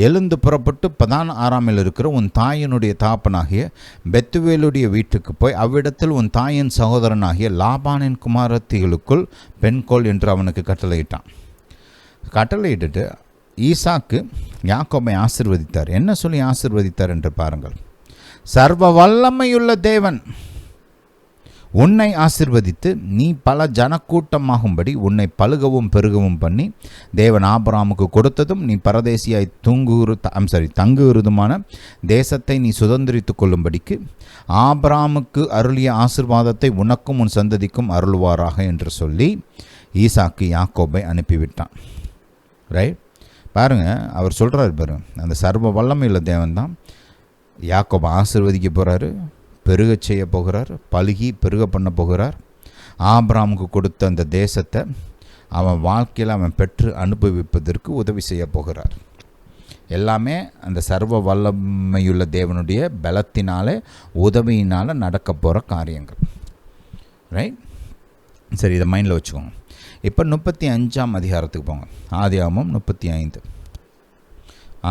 எழுந்து புறப்பட்டு பதான் ஆராமில் இருக்கிற உன் தாயினுடைய தாப்பனாகிய பெத்துவேலுடைய வீட்டுக்கு போய் அவ்விடத்தில் உன் தாயின் சகோதரனாகிய லாபானின் குமாரத்திகளுக்குள் பெண் கொள் என்று அவனுக்கு கட்டளையிட்டான். கட்டளையிட்டு ஈசாக்கு யாக்கோபை ஆசீர்வதித்தார். என்ன சொல்லி ஆசீர்வதித்தார் என்று பாருங்கள். சர்வ வல்லமையுள்ள தேவன் உன்னை ஆசீர்வதித்து நீ பல ஜனக்கூட்டமாகும்படி உன்னை பலுகவும் பெருகவும் பண்ணி, தேவன் ஆபிரகாமுக்கு கொடுத்ததும் நீ பரதேசியாய் தங்குகிறதுமான தேசத்தை நீ சுதந்திரித்து கொள்ளும்படிக்கு ஆபிரகாமுக்கு அருளிய ஆசீர்வாதத்தை உனக்கும் உன் சந்ததிக்கும் அருள்வாராக என்று சொல்லி ஈசாக்கு யாக்கோபை அனுப்பிவிட்டான். ரைட், பாருங்கள், அவர் சொல்கிறார் பாருங்க, அந்த சர்வ வல்லமையுள்ள தேவன் தான் யாக்கோபை ஆசீர்வதிக்க போகிறாரு, பெருகச் செய்ய போகிறார், பலுகி பெருக பண்ண போகிறார். ஆபிரகாமுக்கு கொடுத்த அந்த தேசத்தை அவன் வாழ்க்கையில் அவன் பெற்று அனுபவிப்பதற்கு உதவி செய்ய போகிறார். எல்லாமே அந்த சர்வ வல்லமையுள்ள தேவனுடைய பலத்தினாலே, உதவியினால் நடக்க போகிற காரியங்கள். ரைட், சரி, இதை மைண்டில் வச்சுக்கோங்க. இப்போ 35ஆம் அதிகாரத்துக்கு போங்க. ஆதியாகமம் 35.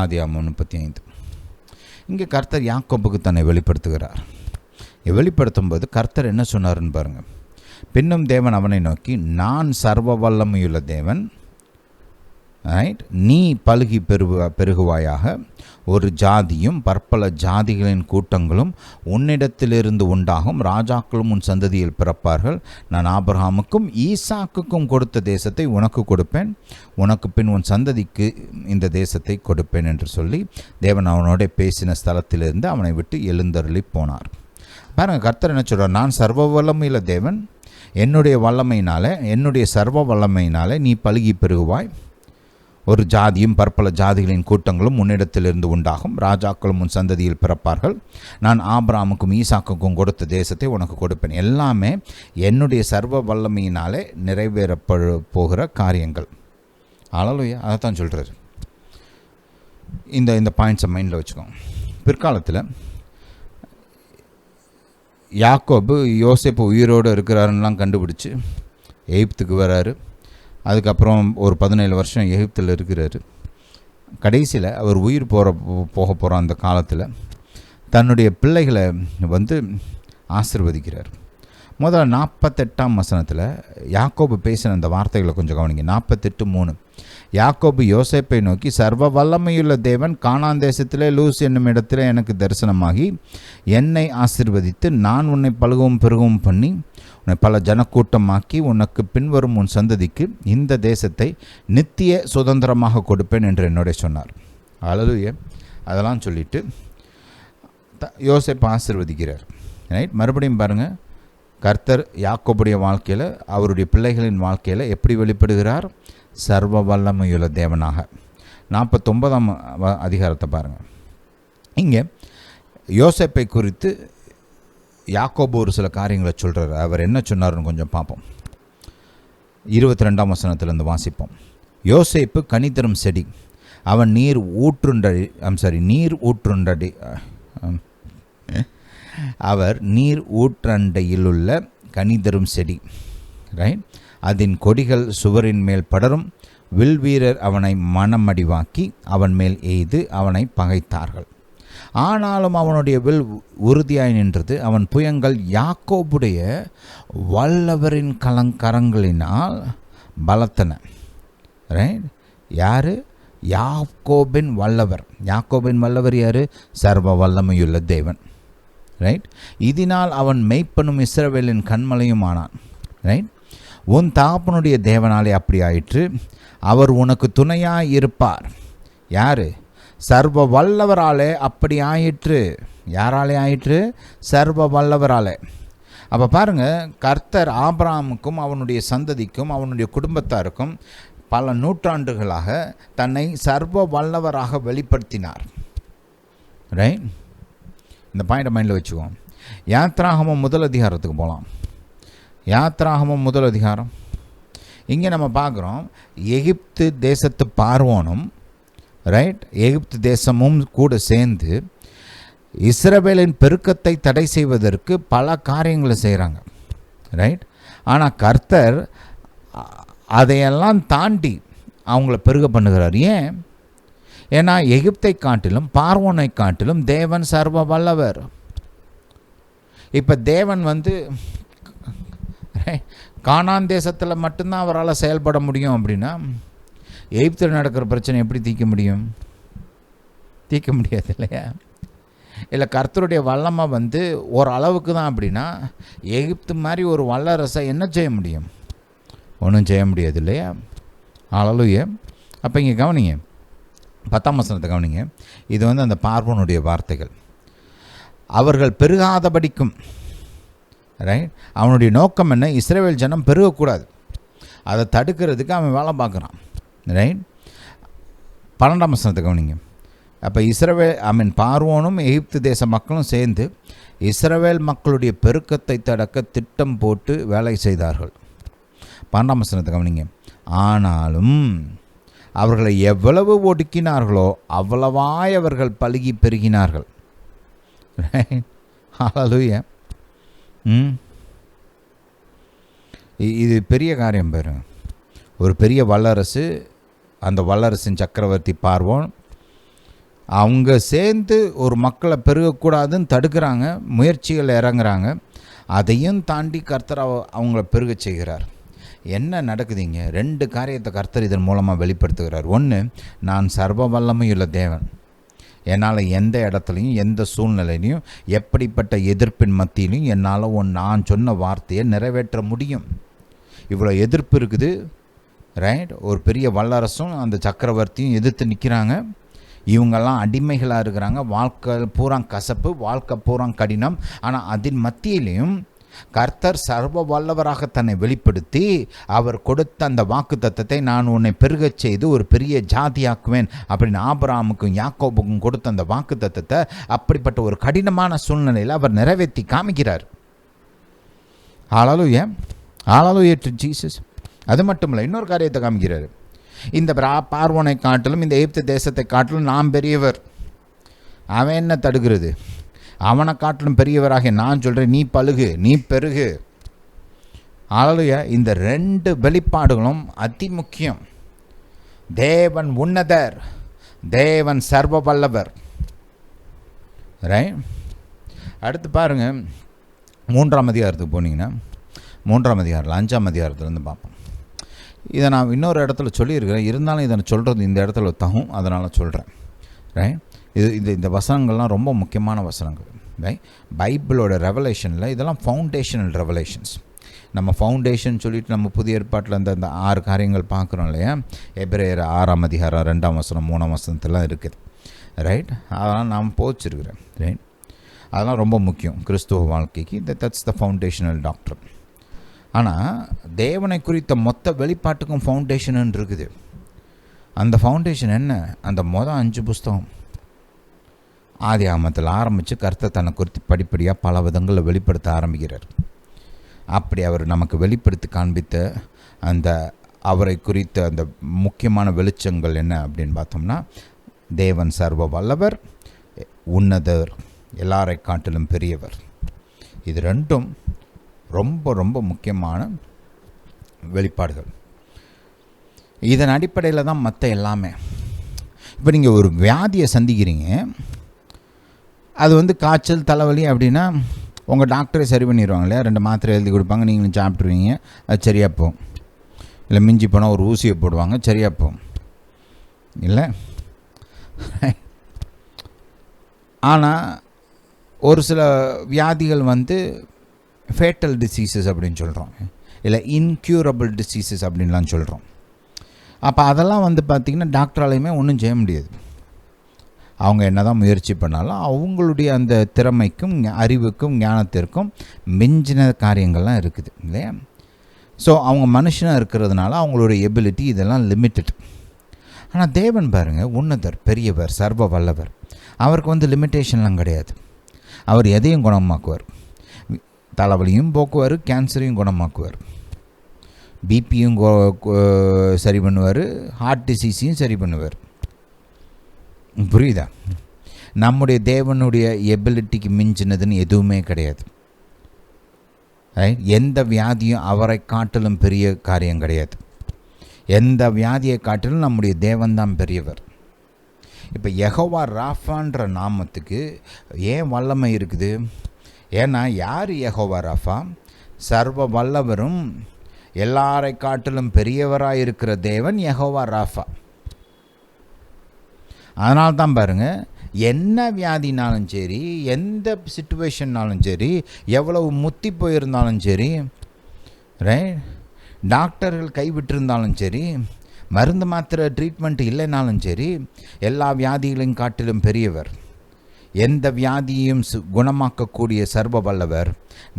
ஆதியாகமம் 35. இங்கே கர்த்தர் யாக்கோபுக்கு தன்னை வெளிப்படுத்துகிறார். வெளிப்படுத்தும் போது கர்த்தர் என்ன சொன்னார்னு பாருங்கள். பின்னும் தேவன் அவனை நோக்கி, நான் சர்வ வல்லமையுள்ள தேவன். ரைட், நீ பலுகி பெருகுவாயாக, ஒரு ஜாதியும் பற்பல ஜாதிகளின் கூட்டங்களும் உன்னிடத்திலிருந்து உண்டாகும், ராஜாக்களும் உன் சந்ததியில் பிறப்பார்கள். நான் ஆபிரகாமுக்கும் ஈசாக்குக்கும் கொடுத்த தேசத்தை உனக்கு கொடுப்பேன், உனக்கு பின் உன் சந்ததிக்கு இந்த தேசத்தை கொடுப்பேன் என்று சொல்லி தேவன் அவனோட பேசின ஸ்தலத்திலிருந்து அவனை விட்டு எழுந்தருளி போனார். பாருங்கள், கர்த்தர் என்ன சொல்கிறார்? நான் சர்வ வல்லமையுள்ள தேவன், என்னுடைய சர்வ வல்லமையினாலே நீ பலுகி பெருகுவாய், ஒரு ஜாதியும் பற்பல ஜாதிகளின் கூட்டங்களும் உன்னிடத்திலிருந்து உண்டாகும், ராஜாக்களும் உன் சந்ததியில் பிறப்பார்கள். நான் ஆபிரகாமுக்கும் ஈசாக்குக்கும் கொடுத்த தேசத்தை உனக்கு கொடுப்பேன். எல்லாமே என்னுடைய சர்வ வல்லமையினாலே நிறைவேற போகிற காரியங்கள். அல்லேலூயா, அதை தான் சொல்கிறார். இந்த பாயிண்ட்ஸை மைண்டில் வச்சுக்கோங்க. பிற்காலத்தில் யாக்கோபு யோசேப்பு உயிரோடு இருக்கிறாருன்னெலாம் கண்டுபிடிச்சி எகிப்துக்கு வராரு. அதுக்கப்புறம் ஒரு 17 வருஷம் எகிப்தில் இருக்கிறாரு. கடைசியில் அவர் உயிர் போக போகிற அந்த காலத்தில் தன்னுடைய பிள்ளைகளை ஆசீர்வதிக்கிறார். முதல்ல 48ஆம் வசனத்தில் யாக்கோபு பேசின அந்த வார்த்தைகளை கொஞ்சம் கவனிங்க. 48:3. யாக்கோபு யோசேப்பை நோக்கி, சர்வ வல்லமையுள்ள தேவன் கானான் தேசத்திலே லூஸ் என்னும் இடத்திலே எனக்கு தரிசனமாகி என்னை ஆசீர்வதித்து, நான் உன்னை பலுகவும் பெருகவும் பண்ணி உன்னை பல ஜனக்கூட்டமாக்கி உனக்கு பின்வரும் உன் சந்ததிக்கு இந்த தேசத்தை நித்திய சுதந்திரமாக கொடுப்பேன் என்று என்னோட சொன்னார். அல்லேலூயா. அதெல்லாம் சொல்லிவிட்டு யோசேப்பு ஆசீர்வதிக்கிறார். ரைட். மறுபடியும் பாருங்கள், கர்த்தர் யாக்கோபுடைய வாழ்க்கையில், அவருடைய பிள்ளைகளின் வாழ்க்கையில் எப்படி வெளிப்படுகிறார்? சர்வ வல்லமையுள்ள தேவனாக. 49ஆம் அதிகாரத்தை பாருங்கள். இங்கே யோசேப்பை குறித்து யாக்கோபு ஒரு சில காரியங்களை சொல்கிறார். அவர் என்ன சொன்னார்னு கொஞ்சம் பார்ப்போம். 22ஆம் வசனத்திலிருந்து வாசிப்போம். யோசேப்பு கனி தரும் செடி, அவன் நீர் ஊற்றுண்டடி அவர் நீர் ஊற்றண்டையிலுள்ள கனி தரும் செடி. ரைட். அதன் கொடிகள் சுவரின் மேல் படரும். வில்வீரர் அவனை மனமடிவாக்கி அவன் மேல் எய்து அவனை பகைத்தார்கள். ஆனாலும் அவனுடைய வில் உறுதியாய் நின்றது. அவன் புயங்கள் யாக்கோபுடைய வல்லவரின் கரங்களினால் பலத்தன. ரைட். யார்? யாக்கோபின் வல்லவர். யாக்கோபின் வல்லவர் யார்? சர்வ வல்லமையுள்ள தேவன். ரைட். இதனால் அவன் மெய்ப்பனும் இஸ்ரவேலின் கண்மலையும் ஆனான். ரைட். உன் தகப்பனுடைய தேவனாலே அப்படி ஆயிற்று. அவர் உனக்கு துணையாய் இருப்பார். யார்? சர்வ வல்லவராலே அப்படி ஆயிற்று. யாராலே ஆயிற்று? சர்வ வல்லவராலே. அப்போ பாருங்கள், கர்த்தர் ஆபிரகாமுக்கும் அவனுடைய சந்ததிக்கும் அவனுடைய குடும்பத்தாருக்கும் பல நூற்றாண்டுகளாக தன்னை சர்வ வல்லவராக வெளிப்படுத்தினார். ரைட். இந்த பாயிண்டை மைண்டில் வச்சுக்குவோம். யாத்ராகமம் முதல் அதிகாரத்துக்கு போகலாம். யாத்ராகமம் முதல் அதிகாரம். இங்கே நம்ம பார்க்குறோம், எகிப்து தேசத்து பார்வோனும், ரைட், எகிப்து தேசமும் கூட சேர்ந்து இஸ்ரவேலின் பெருக்கத்தை தடை செய்வதற்கு பல காரியங்களை செய்கிறாங்க. ரைட். ஆனால் கர்த்தர் அதையெல்லாம் தாண்டி அவங்கள பெருக பண்ணுகிறார். ஏன்? ஏன்னா எகிப்தை காட்டிலும் பார்வோனை காட்டிலும் தேவன் சர்வ வல்லவர். இப்போ தேவன் கானான் தேசத்தில் மட்டும்தான் அவரால் செயல்பட முடியும் அப்படின்னா எகிப்தில் நடக்கிற பிரச்சனை எப்படி தீர்க்க முடியும்? தீர்க்க முடியாது இல்லையா? இல்லை, கர்த்தருடைய வல்லமை ஓரளவுக்கு தான் அப்படின்னா எகிப்து மாதிரி ஒரு வல்லரசை என்ன செய்ய முடியும்? ஒன்றும் செய்ய முடியாது இல்லையா? அல்லேலூயா. அப்போ இங்கே கவனிங்க, 10ஆம் வசனத்தை கவனிங்க. இது அந்த பார்வோனுடைய வார்த்தைகள். அவர்கள் பெருகாதபடிக்கும். ரைட். அவனுடைய நோக்கம் என்ன? இஸ்ரவேல் ஜனம் பெருகக்கூடாது. அதை தடுக்கிறதுக்கு அவன் வேலை பார்க்குறான். ரைட். 12ஆம் வசனத்தை கவனிங்க. அப்போ பார்வோனும் எகிப்து தேச மக்களும் சேர்ந்து இஸ்ரவேல் மக்களுடைய பெருக்கத்தை தடுக்க திட்டம் போட்டு வேலை செய்தார்கள். 12ஆம் வசனத்தை கவனிங்க. ஆனாலும் அவர்களை எவ்வளவு ஒடுக்கினார்களோ அவ்வளவாய் அவர்கள் பலுகி பெருகினார்கள். ஹல்லேலூயா. இது பெரிய காரியம் பாருங்க. ஒரு பெரிய வல்லரசு, அந்த வல்லரசின் சக்கரவர்த்தி பார்வோன், அவங்க சேர்ந்து ஒரு மக்களை பெருகக்கூடாதுன்னு தடுக்கிறாங்க, முயற்சிகள் இறங்குறாங்க. அதையும் தாண்டி கர்த்தர் அவங்கள பெருக செய்கிறார். என்ன நடக்குதுங்க? 2 காரியத்தை கர்த்தர் இதன் மூலமாக வெளிப்படுத்துகிறார். ஒன்று, நான் சர்வ வல்லமையுள்ள தேவன். என்னால் எந்த இடத்துலையும் எந்த சூழ்நிலையிலையும் எப்படிப்பட்ட எதிர்ப்பின் மத்தியிலையும் என்னால் நான் சொன்ன வார்த்தையை நிறைவேற்ற முடியும். இவ்வளோ எதிர்ப்பு இருக்குது. ரைட். ஒரு பெரிய வல்லரசும் அந்த சக்கரவர்த்தியும் எதிர்த்து நிற்கிறாங்க. இவங்கெல்லாம் அடிமைகளாக இருக்கிறாங்க. வாழ்க்கை பூரா கசப்பு, வாழ்க்கை பூரா கடினம். ஆனால் அதன் மத்தியிலையும் கர்த்தர் சர்வ வல்லவராக தன்னை வெளிப்படுத்தி அவர் கொடுத்த அந்த வாக்கு தத்தத்தை, நான் உன்னை பெருகச் செய்து ஒரு பெரிய ஜாதியாக்குவேன் அப்படின்னு ஆபிரகாமுக்கும் யாக்கோபுக்கும் கொடுத்த அந்த வாக்கு தத்தத்தை அப்படிப்பட்ட ஒரு கடினமான சூழ்நிலையில் அவர் நிறைவேற்றி காமிக்கிறார். ஹல்லேலூயா. Hallelujah to Jesus. அது மட்டும் இல்லை, இன்னொரு காரியத்தை காமிக்கிறார். இந்த பார்வோனை காட்டிலும் இந்த எகிப்து தேசத்தை காட்டிலும் நாம் பெரியவர். அவன் என்ன தடுக்கிறது? அவனை காட்டிலும் பெரியவராக நான் சொல்கிறேன், நீ பழுகு, நீ பெருகு. ஹல்லேலூயா. இந்த 2 வெளிப்பாடுகளும் அதி முக்கியம். தேவன் உன்னதர், தேவன் சர்வ வல்லவர். ரைட். அடுத்து பாருங்கள், 3ஆம் அதிகாரத்துக்கு போனீங்கன்னா 3ஆம் அதிகாரத்தில் 5ஆம் அதிகாரத்துலேருந்து பார்ப்போம். இதை நான் இன்னொரு இடத்துல சொல்லியிருக்கிறேன், இருந்தாலும் இதை சொல்கிறது இந்த இடத்துல தகும், அதனால் சொல்கிறேன். ரைட். இந்த வசனங்கள்லாம் ரொம்ப முக்கியமான வசனங்கள். ரைட். பைபிளோட ரெவலேஷனில் இதெல்லாம் ஃபவுண்டேஷனல் ரெவலேஷன்ஸ். நம்ம ஃபவுண்டேஷன் சொல்லிட்டு நம்ம புதிய ஏற்பாட்டில் அந்த 6 காரியங்கள் பார்க்குறோம் இல்லையா? எபிரேயர் 6ஆம் அதிகாரம் 2ஆம் வசனம் 3ஆம் வசனத்துலாம் இருக்குது. ரைட்? அதெல்லாம் நான் போச்சிருக்கிறேன். ரைட்? அதெல்லாம் ரொம்ப முக்கியம் கிறிஸ்துவ வாழ்க்கைக்கு. That's the foundational doctor. ஆனால் தேவனை குறித்த மொத்த வெளிப்பாட்டுக்கும் ஃபவுண்டேஷன் இருக்குது. அந்த ஃபவுண்டேஷன் என்ன? அந்த 5 புஸ்தகம் ஆதி ஆகமத்தில் ஆரம்பித்து கர்த்தர் தன்னை குறித்து படிப்படியாக பல விதங்களில் வெளிப்படுத்த ஆரம்பிக்கிறார். அப்படி அவர் நமக்கு வெளிப்படுத்தி காண்பித்த அந்த அவரை குறித்த அந்த முக்கியமான வெளிச்சங்கள் என்ன அப்படின்னு பார்த்தோம்னா, தேவன் சர்வ வல்லவர், உன்னதர், எல்லாரை காட்டிலும் பெரியவர். இது ரெண்டும் ரொம்ப ரொம்ப முக்கியமான வெளிப்பாடுகள். இதன் அடிப்படையில் தான் மற்ற எல்லாமே. இப்போ நீங்கள் ஒரு வியாதியை சந்திக்கிறீங்க, அது காய்ச்சல் தலைவலி அப்படின்னா உங்கள் டாக்டரே சரி பண்ணிடுவாங்க இல்லையா? 2 மாத்திரை எழுதி கொடுப்பாங்க, நீங்களும் சாப்பிட்ருவீங்க, அது சரியாக போகும். இல்லை மிஞ்சி போனால் ஒரு ஊசியை போடுவாங்க, சரியாக போகும் இல்லை? ஆனால் ஒரு சில வியாதிகள் ஃபேட்டல் டிசீசஸ் அப்படின்னு சொல்கிறோம், இல்லை இன்க்யூரபிள் டிசீசஸ் அப்படின்லாம் சொல்கிறோம். அப்போ அதெல்லாம் பார்த்திங்கன்னா டாக்டராலையுமே ஒன்றும் செய்ய முடியாது. அவங்க என்ன தான் முயற்சி பண்ணாலும் அவங்களுடைய அந்த திறமைக்கும் அறிவுக்கும் ஞானத்திற்கும் மிஞ்சின காரியங்கள்லாம் இருக்குது இல்லையா? ஸோ அவங்க மனுஷனாக இருக்கிறதுனால அவங்களுடைய எபிலிட்டி இதெல்லாம் லிமிட்டட். ஆனால் தேவன் பாருங்கள், உன்னதர், பெரியவர், சர்வ வல்லவர். அவருக்கு லிமிட்டேஷன்லாம் கிடையாது. அவர் எதையும் குணமாக்குவார். தலைவலியும் போக்குவார், கேன்சரையும் குணமாக்குவார், பிபியும் சரி பண்ணுவார், ஹார்ட் டிசீஸையும் சரி பண்ணுவார். புரியுதா? நம்முடைய தேவனுடைய எபிலிட்டிக்கு மிஞ்சினதுன்னு எதுவுமே கிடையாது. எந்த வியாதியும் அவரை காட்டிலும் பெரிய காரியம் கிடையாது. எந்த வியாதியை காட்டிலும் நம்முடைய தேவன்தான் பெரியவர். இப்போ யெகோவா ராஃபான்ற நாமத்துக்கு ஏன் வல்லமை இருக்குது? ஏன்னா யார் யெகோவா ராஃபா? சர்வ வல்லவரும் எல்லாரை காட்டிலும் பெரியவராக இருக்கிற தேவன் யெகோவா ராஃபா. அதனால தான் பாருங்கள், என்ன வியாதினாலும் சரி, எந்த சிச்சுவேஷன்னாலும் சரி, எவ்வளவு முத்தி போயிருந்தாலும் சரி, ரைட், டாக்டர்கள் கைவிட்டிருந்தாலும் சரி, மருந்து மாத்திரை ட்ரீட்மெண்ட் இல்லைனாலும் சரி, எல்லா வியாதிகளையும் காட்டிலும் பெரியவர், எந்த வியாதியையும் குணமாக்கக்கூடிய சர்வ வல்லவர்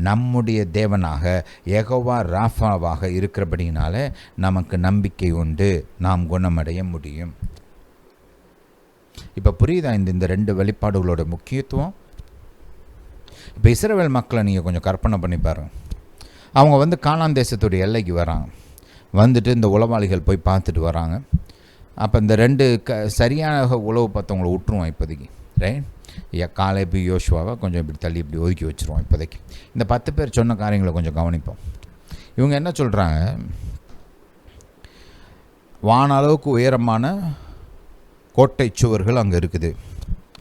நம்முடைய தேவனாக யெகோவா ராஃபாவாக இருக்கிறபடினால நமக்கு நம்பிக்கை உண்டு, நாம் குணமடைய முடியும். இப்போ புரியுதா இந்த 2 வெளிப்பாடுகளோட முக்கியத்துவம்? இப்போ இஸ்ரவேல் மக்களை நீங்கள் கொஞ்சம் கற்பனை பண்ணி பாருங்கள். அவங்க கானான் தேசத்துடைய எல்லைக்கு வராங்க, இந்த உளவாளிகள் போய் பார்த்துட்டு வராங்க. அப்போ இந்த 2 சரியாக உளவு பார்த்தவங்களை விட்டுருவோம் இப்போதைக்கு, ரைட்? காலேபு யோசுவாவை கொஞ்சம் இப்படி தள்ளி இப்படி ஒதுக்கி வச்சுருவோம் இப்போதைக்கு. இந்த 10 பேர் சொன்ன காரியங்களை கொஞ்சம் கவனிப்போம். இவங்க என்ன சொல்கிறாங்க? வான அளவுக்கு உயரமான கோட்டை சுவர்கள் அங்கே இருக்குது,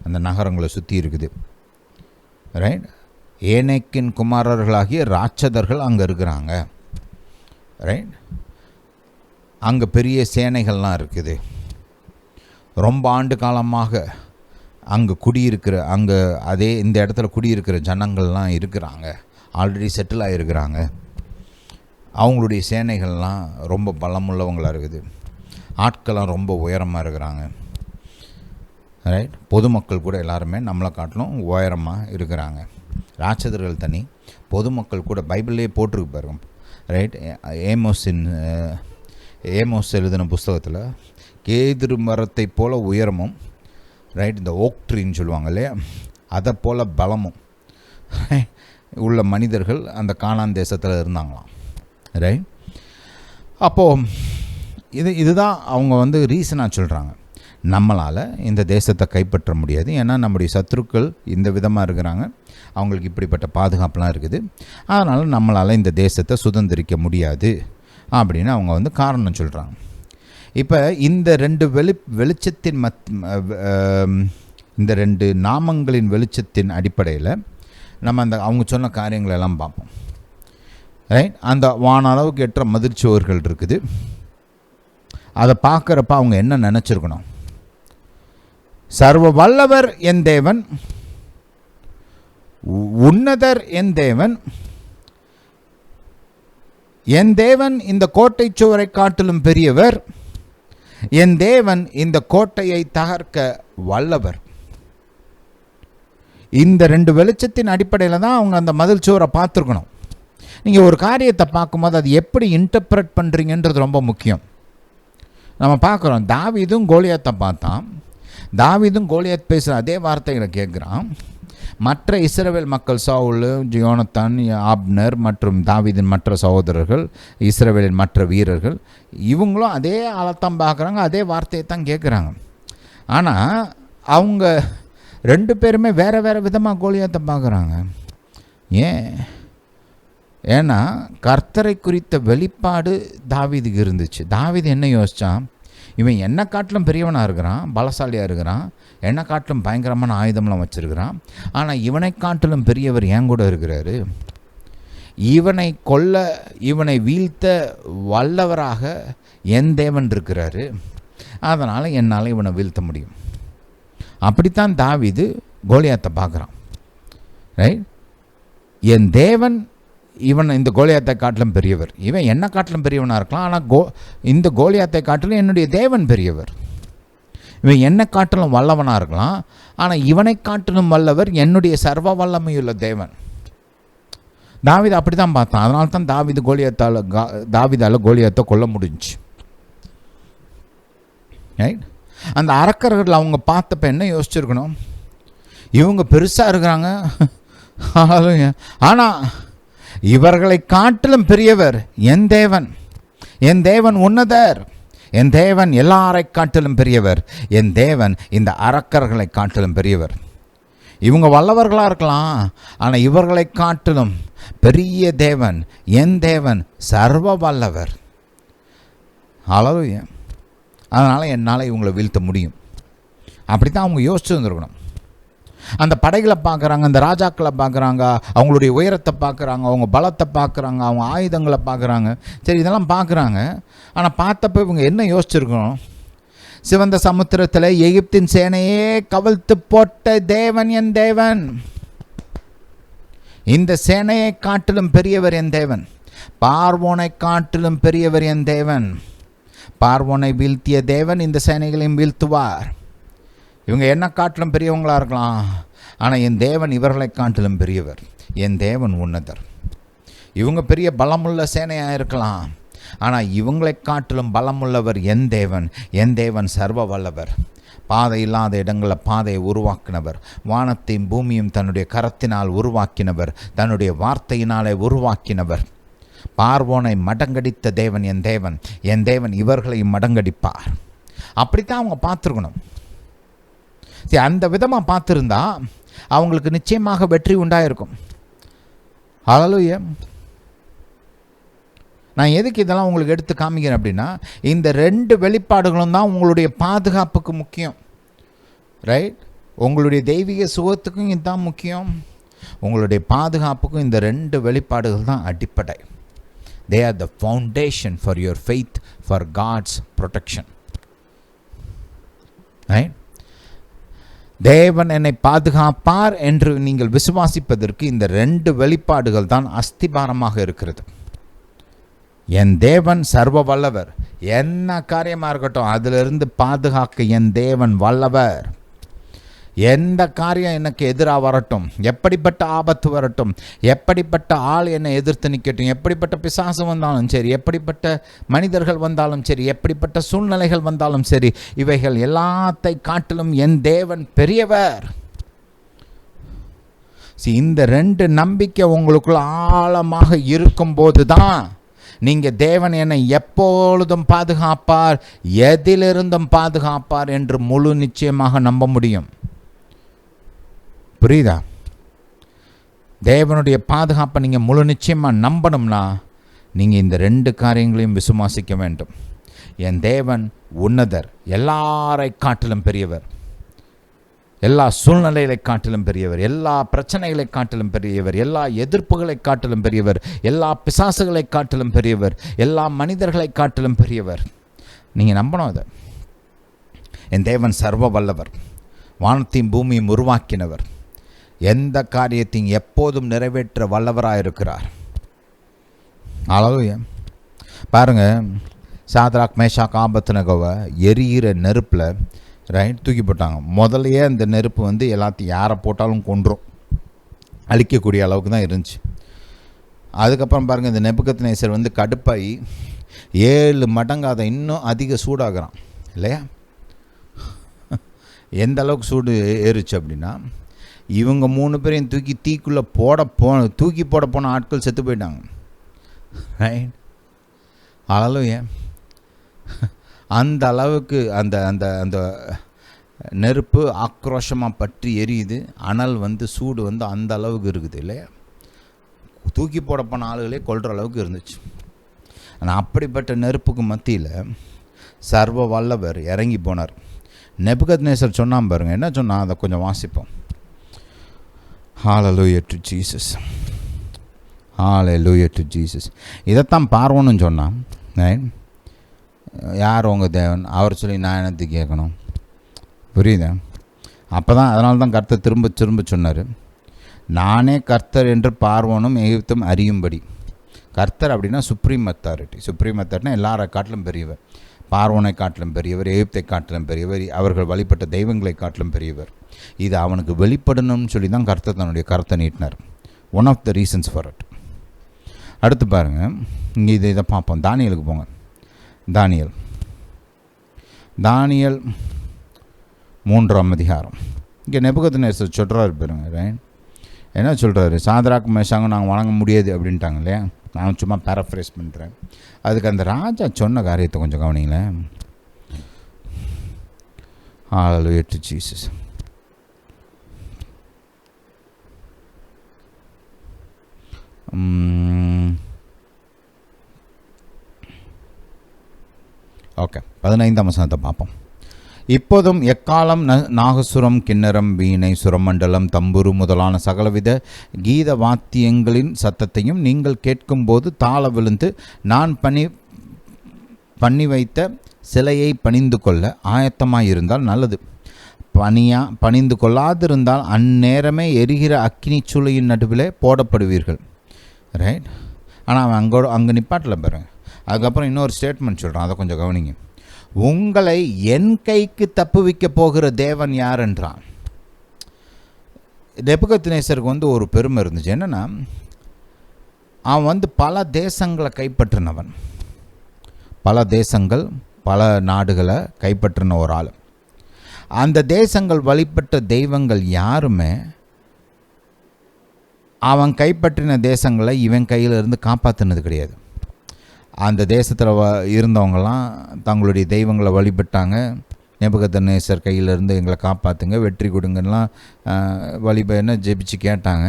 அந்த நகரங்களை சுற்றி இருக்குது, ரைட்? ஏனேக்கின் குமாரர்களாகிய ராட்சதர்கள் அங்கே இருக்கிறாங்க, ரைட்? அங்கே பெரிய சேனைகள்லாம் இருக்குது, ரொம்ப ஆண்டு காலமாக அங்கே குடியிருக்கிற இந்த இடத்துல குடியிருக்கிற ஜனங்கள்லாம் இருக்கிறாங்க, ஆல்ரெடி செட்டில் ஆகிருக்கிறாங்க. அவங்களுடைய சேனைகள்லாம் ரொம்ப பலமுள்ளவங்களாக இருக்குது, ஆட்கள்லாம் ரொம்ப உயரமாக இருக்கிறாங்க, ரைட்? பொதுமக்கள் கூட எல்லாருமே நம்மளை காட்டிலும் உயரமாக இருக்கிறாங்க. ராட்சதர்கள் தனி, பொதுமக்கள் கூட பைபிள்லேயே போட்டிருக்கு பாருங்க, ரைட்? ஏமோஸ் எழுதின புஸ்தகத்தில் கேதுரு மரத்தை போல் உயரமும், ரைட், இந்த ஓக் ட்ரீன்னு சொல்லுவாங்க இல்லையா, அதை போல் பலமும் உள்ள மனிதர்கள் அந்த கானான் தேசத்தில் இருந்தாங்களாம், ரைட்? அப்போது இதுதான் அவங்க ரீசனாக சொல்கிறாங்க, நம்மளால் இந்த தேசத்தை கைப்பற்ற முடியாது, ஏன்னா நம்முடைய சத்துருக்கள் இந்த விதமாக இருக்கிறாங்க, அவங்களுக்கு இப்படிப்பட்ட பாதுகாப்புலாம் இருக்குது, அதனால் நம்மளால் இந்த தேசத்தை சுதந்திரிக்க முடியாது அப்படின்னு அவங்க காரணம் சொல்கிறாங்க. இப்போ இந்த 2 வெளிச்சத்தின் இந்த 2 நாமங்களின் வெளிச்சத்தின் அடிப்படையில் நம்ம அவங்க சொன்ன காரியங்களெல்லாம் பார்ப்போம், ரைட்? அந்த வான அளவுக்கு ஏற்ற மதிர்ச்சுவர்கள் இருக்குது. அதை பார்க்குறப்ப அவங்க என்ன நினச்சிருக்கணும்? சர்வ வல்லவர் என் தேவன், உன்னதர் என் தேவன், என் தேவன் இந்த கோட்டை சுவரை காட்டிலும் பெரியவர், என் தேவன் இந்த கோட்டையை தகர்க்க வல்லவர். இந்த 2 வெளிச்சத்தின் அடிப்படையில் தான் அவங்க அந்த மதில் சுவரை பார்த்துருக்கணும். நீங்கள் ஒரு காரியத்தை பார்க்கும்போது அது எப்படி இன்டர்பிரட் பண்ணுறீங்கன்றது ரொம்ப முக்கியம். நம்ம பார்க்குறோம், தாவீதும் கோலியாத்தை பார்த்தான். தாவீதும் கோலியாத் பேசுகிற அதே வார்த்தைகளை கேட்குறான். மற்ற இஸ்ரவேல் மக்கள் சவுல், யோனத்தான், ஆப்னர் மற்றும் தாவீதின் மற்ற சகோதரர்கள், இஸ்ரவேலின் மற்ற வீரர்கள், இவங்களும் அதே ஆளத்தான் பார்க்குறாங்க, அதே வார்த்தையை தான் கேட்குறாங்க. ஆனால் அவங்க 2 பேருமே வேறு வேறு விதமாக கோலியாத்தை பார்க்குறாங்க. ஏன்னா கர்த்தரை குறித்த வெளிப்பாடு தாவீதுக்கு இருந்துச்சு. தாவீது என்ன யோசித்தான்? இவன் என்னை காட்டிலும் பெரியவனாக இருக்கிறான், பலசாலியாக இருக்கிறான், என்னை காட்டிலும் பயங்கரமான ஆயுதம்லாம் வச்சுருக்கிறான். ஆனால் இவனை காட்டிலும் பெரியவர் என் கூட இருக்கிறாரு. இவனை கொல்ல, இவனை வீழ்த்த வல்லவராக என் தேவன் இருக்கிறாரு. அதனால் என்னால் இவனை வீழ்த்த முடியும். அப்படித்தான் தாவீது கோலியாத்தை பார்க்குறான். ரைட்? என் தேவன் இவன் இந்த கோலியாத்தை காட்டிலும் பெரியவர். இவன் என்ன காட்டிலும் பெரியவனாக இருக்கலாம், ஆனால் இந்த கோலியாத்தை காட்டிலும் என்னுடைய தேவன் பெரியவர். இவன் என்னை காட்டிலும் வல்லவனாக இருக்கலாம், ஆனால் இவனை காட்டிலும் வல்லவர் என்னுடைய சர்வ வல்லமையுள்ள தேவன். தாவீது அப்படி தான் பார்த்தான். அதனால தான் தாவீதால் கோலியாத்தை கொல்ல முடிஞ்சு. ரைட்? அந்த அரக்கர்கள் அவங்க பார்த்தப்ப என்ன யோசிச்சிருக்கணும்? இவங்க பெருசாக இருக்கிறாங்க, ஆனால் இவர்களை காட்டிலும் பெரியவர் என் தேவன். என் தேவன் உன்னதர். என் தேவன் எல்லாரை காட்டிலும் பெரியவர். என் தேவன் இந்த அரக்கர்களை காட்டிலும் பெரியவர். இவங்க வல்லவர்களாக இருக்கலாம், ஆனால் இவர்களை காட்டிலும் பெரிய தேவன் என் தேவன் சர்வ வல்லவர். ஹல்லேலூயா. அதனால் என்னால் இவங்களை வீழ்த்த முடியும். அப்படி தான் அவங்க யோசிச்சு வந்துருக்கணும். அந்த படைகளை பார்க்குறாங்க, அந்த ராஜாக்களை பார்க்குறாங்க, அவங்களுடைய உயரத்தை பார்க்குறாங்க, அவங்க பலத்தை பார்க்குறாங்க, அவங்க ஆயுதங்களை பார்க்குறாங்க. சரி, இதெல்லாம் பார்க்குறாங்க. ஆனால் பார்த்தப்போ இவங்க என்ன யோசிச்சிருக்கணும்? சிவந்த சமுத்திரத்தில் எகிப்தின் சேனையே கவிழ்த்து போட்ட தேவன் என் தேவன். இந்த சேனையை காட்டிலும் பெரியவர் என் தேவன். பார்வோனை காட்டிலும் பெரியவர் என் தேவன். பார்வோனை வீழ்த்திய தேவன் இந்த சேனைகளையும் வீழ்த்துவார். இவங்க என்ன காட்டிலும் பெரியவங்களாக இருக்கலாம், ஆனால் என் தேவன் இவர்களை காட்டிலும் பெரியவர். என் தேவன் உன்னதர். இவங்க பெரிய பலமுள்ள சேனையாக இருக்கலாம், ஆனால் இவங்களை காட்டிலும் பலமுள்ளவர் என் தேவன். என் தேவன் சர்வ வல்லவர். பாதை இல்லாத இடங்களில் பாதையை உருவாக்கினவர். வானத்தையும் பூமியும் தன்னுடைய கரத்தினால் உருவாக்கினவர். தன்னுடைய வார்த்தையினாலே உருவாக்கினவர். பார்வோனை மடங்கடித்த தேவன் என் தேவன். என் தேவன் இவர்களையும் மடங்கடிப்பார். அப்படித்தான் அவங்க பார்த்துருக்கணும். சரி, அந்த விதமாக பார்த்துருந்தா அவங்களுக்கு நிச்சயமாக வெற்றி உண்டாயிருக்கும். ஹல்லேலூயா. நான் எதுக்கு இதெல்லாம் உங்களுக்கு எடுத்து காமிக்கிறேன் அப்படின்னா, இந்த 2 வெளிப்பாடுகளும் தான் உங்களுடைய பாதுகாப்புக்கு முக்கியம். ரைட்? உங்களுடைய தெய்வீக சுகத்துக்கும் இதுதான் முக்கியம், உங்களுடைய பாதுகாப்புக்கும் இந்த 2 வெளிப்பாடுகள் தான் அடிப்படை. They are the foundation for your faith, for God's protection. Right? தேவன் என்னை பாதுகாப்பார் என்று நீங்கள் விசுவாசிப்பதற்கு இந்த 2 வெளிப்பாடுகள் தான் அஸ்திபாரமாக இருக்கிறது. என் தேவன் சர்வ வல்லவர். என்ன காரியமாக இருக்கட்டும் அதிலிருந்து பாதுகாக்க என் தேவன் வல்லவர். எந்த காரியம் எனக்கு எதிராக வரட்டும், எப்படிப்பட்ட ஆபத்து வரட்டும், எப்படிப்பட்ட ஆள் என்னை எதிர்த்து நிற்கட்டும், எப்படிப்பட்ட பிசாசு வந்தாலும் சரி, எப்படிப்பட்ட மனிதர்கள் வந்தாலும் சரி, எப்படிப்பட்ட சூழ்நிலைகள் வந்தாலும் சரி, இவைகள் எல்லாத்தை காட்டிலும் என் தேவன் பெரியவர். இந்த 2 நம்பிக்கை உங்களுக்குள்ள ஆழமாக இருக்கும்போது தான் நீங்கள் தேவன் என்னை எப்பொழுதும் பாதுகாப்பார், எதிலிருந்தும் பாதுகாப்பார் என்று முழு நிச்சயமாக நம்ப முடியும். புரியுதா? தேவனுடைய பாதுகாப்பை நீங்கள் முழு நிச்சயமாக நம்பணும்னா நீங்கள் இந்த 2 காரியங்களையும் விசுவாசிக்க வேண்டும். என் தேவன் உன்னதர், எல்லாரை காட்டிலும் பெரியவர், எல்லா சூழ்நிலைகளை காட்டிலும் பெரியவர், எல்லா பிரச்சனைகளை காட்டிலும் பெரியவர், எல்லா எதிர்ப்புகளை காட்டிலும் பெரியவர், எல்லா பிசாசுகளை காட்டிலும் பெரியவர், எல்லா மனிதர்களை காட்டிலும் பெரியவர். நீங்கள் நம்பணும் அதை. என் தேவன் சர்வ வல்லவர், வானத்தையும் பூமியும் உருவாக்கினவர், எந்த காரியத்தையும் எப்போதும் நிறைவேற்ற வல்லவராயிருக்கிறார். ஹல்லேலூயா. பாருங்கள், சாத்ராக் மேஷாக் ஆபத்நேகோவை எரிகிற நெருப்பில் ரைட் தூக்கி போட்டாங்க. முதலையே அந்த நெருப்பு வந்து எல்லாத்தையும் யாரை போட்டாலும் கொன்றும், அழிக்கக்கூடிய அளவுக்கு தான் இருந்துச்சு. அதுக்கப்புறம் பாருங்கள், இந்த நேபுகத்நேசர் வந்து கடுப்பாகி 7 மடங்கு அதை இன்னும் அதிக சூடாகிறான் இல்லையா? எந்த அளவுக்கு சூடு ஏறுச்சு அப்படின்னா, இவங்க 3 பேரையும் தீக்குள்ளே தூக்கி போட போன ஆட்கள் செத்து போயிட்டாங்க. ரைட், ஏன் அந்த அளவுக்கு அந்த அந்த அந்த நெருப்பு ஆக்ரோஷமாக பற்றி எரியுது. அனல் வந்து சூடு வந்து அந்த அளவுக்கு இருக்குது இல்லையா? தூக்கி போட போன ஆளுகளே கொல்ற அளவுக்கு இருந்துச்சு. ஆனால் அப்படிப்பட்ட நெருப்புக்கு மத்தியில் சர்வ வல்லவர் இறங்கி போனார். நேபுகத்நேசர் சொன்னான் பாருங்க, என்ன சொன்னா அதை கொஞ்சம் வாசிப்போம். ஹல்லேலூயா to Jesus, hallelujah to Jesus. இதைத்தான் பார்வோன்னு சொன்னான். யார் உங்கள் தேவன்? அவர் சொல்லி நான் என்னத்து கேட்கணும்? புரியுதா? அப்போ தான், அதனால தான் கர்த்தர் திரும்ப திரும்ப சொன்னார், நானே கர்த்தர் என்று பார்வோனும் எகிப்தும் அறியும்படி. கர்த்தர் அப்படின்னா சுப்ரீம் அத்தாரிட்டி. சுப்ரீம் அத்தாரிட்டினா எல்லாரை காட்டிலும் பெரியவர். பார்வோனை காட்டிலும் பெரியவர், எகிப்தை காட்டிலும் பெரியவர், அவர்கள் வழிபட்ட தெய்வங்களை காட்டிலும் பெரியவர். இது அவனுக்கு வெளிப்படணும்னு சொல்லி தான் கர்த்தர் தன்னுடைய கருத்தை நீட்டினார். One of the reasons for it. அடுத்து பாருங்கள், இங்கே இதை பார்ப்போம். தானியலுக்கு போங்க. தானியல் 3ஆம் அதிகாரம். இங்கே நேபுகத்நேசர் சொல்கிறாரு பாருங்க, ரைட்? என்ன சொல்கிறாரு? சாத்ராக் மேஷாக்கும் நாங்கள் வணங்க முடியாது அப்படின்ட்டாங்க இல்லையா? நான் சும்மா பேரஃப்ரேஸ் பண்ணுறேன். அதுக்கு அந்த ராஜா சொன்ன காரியத்தை கொஞ்சம் கவனிங்களேன். Hallelujah to Jesus. ஓகே, 15ஆம் வசனத்தை பார்ப்போம். இப்போதும் எக்காலம், நாகசுரம், கிண்ணரம், வீணை, சுரமண்டலம், தம்புரு முதலான சகலவித கீத வாத்தியங்களின் சத்தத்தையும் நீங்கள் கேட்கும்போது தாள விழுந்து நான் பண்ணி வைத்த சிலையை பணிந்து கொள்ள ஆயத்தமாயிருந்தால் நல்லது. பணிந்து கொள்ளாதிருந்தால் அந்நேரமே எரிகிற அக்கினி சூளையின் நடுவில் போடப்படுவீர்கள். ரைட்? ஆனால் அவன் அங்கே நிப்பாட்டில் பாருங்க. அதுக்கப்புறம் இன்னொரு ஸ்டேட்மெண்ட் சொல்கிறான், அதை கொஞ்சம் கவனிங்க. உங்களை என் கைக்கு தப்புவிக்க போகிற தேவன் யார் என்றான். நேபுகத்நேசருக்கு வந்து ஒரு பெருமை இருந்துச்சு. என்னென்னா, அவன் வந்து பல தேசங்களை கைப்பற்றினவன். பல தேசங்கள், பல நாடுகளை கைப்பற்றின ஒரு ஆள். அந்த தேசங்கள் வழிபட்ட தெய்வங்கள் யாருமே அவன் கைப்பற்றின தேசங்களை இவன் கையிலிருந்து காப்பாற்றினது கிடையாது. அந்த தேசத்தில் இருந்தவங்கலாம் தங்களுடைய தெய்வங்களை வழிபட்டாங்க. நேபுகத்நேசர் கையிலேருந்து எங்களை காப்பாற்றுங்க, வெற்றி கொடுங்கலாம் என்ன ஜெபிச்சு கேட்டாங்க.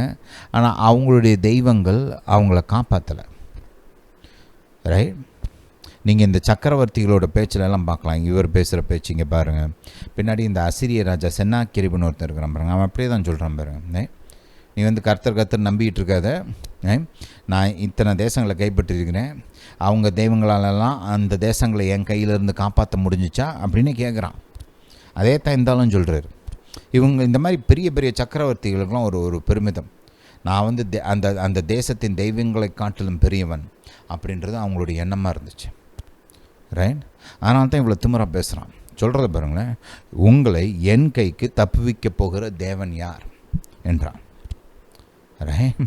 ஆனால் அவங்களுடைய தெய்வங்கள் அவங்கள காப்பாற்றலை. ரைட்? நீங்கள் இந்த சக்கரவர்த்திகளோட பேச்சிலெல்லாம் பார்க்கலாம். இவர் பேசுகிற பேச்சு இங்கே பாருங்கள். பின்னாடி இந்த அசிரிய ராஜா சென்னாக்கிரிபுன்னு ஒருத்தர் இருக்கிறான் பாருங்க, அவன் அப்படியே தான் சொல்கிறான் பாருங்க. நீ வந்து கர்த்தர் நம்பிக்கிட்டு இருக்காத, நான் இத்தனை தேசங்களை கைப்பற்றிருக்கிறேன், அவங்க தெய்வங்களாலெல்லாம் அந்த தேசங்களை என் கையிலேருந்து காப்பாற்ற முடிஞ்சிச்சா அப்படின்னு கேட்குறான். அதே தான் இருந்தாலும் சொல்கிறாரு. இவங்க இந்த மாதிரி பெரிய பெரிய சக்கரவர்த்திகளுக்கெல்லாம் ஒரு பெருமிதம். நான் வந்து அந்த தேசத்தின் தெய்வங்களை காட்டிலும் பெரியவன் அப்படின்றது அவங்களுடைய எண்ணமாக இருந்துச்சு. ரைட்? அதனால தான் இவ்வளோ திமிராக பேசுகிறான். சொல்கிறத பாருங்களேன், உங்களை என் கைக்கு தப்புவிக்க போகிற தேவன் யார் என்றான். ரைட்?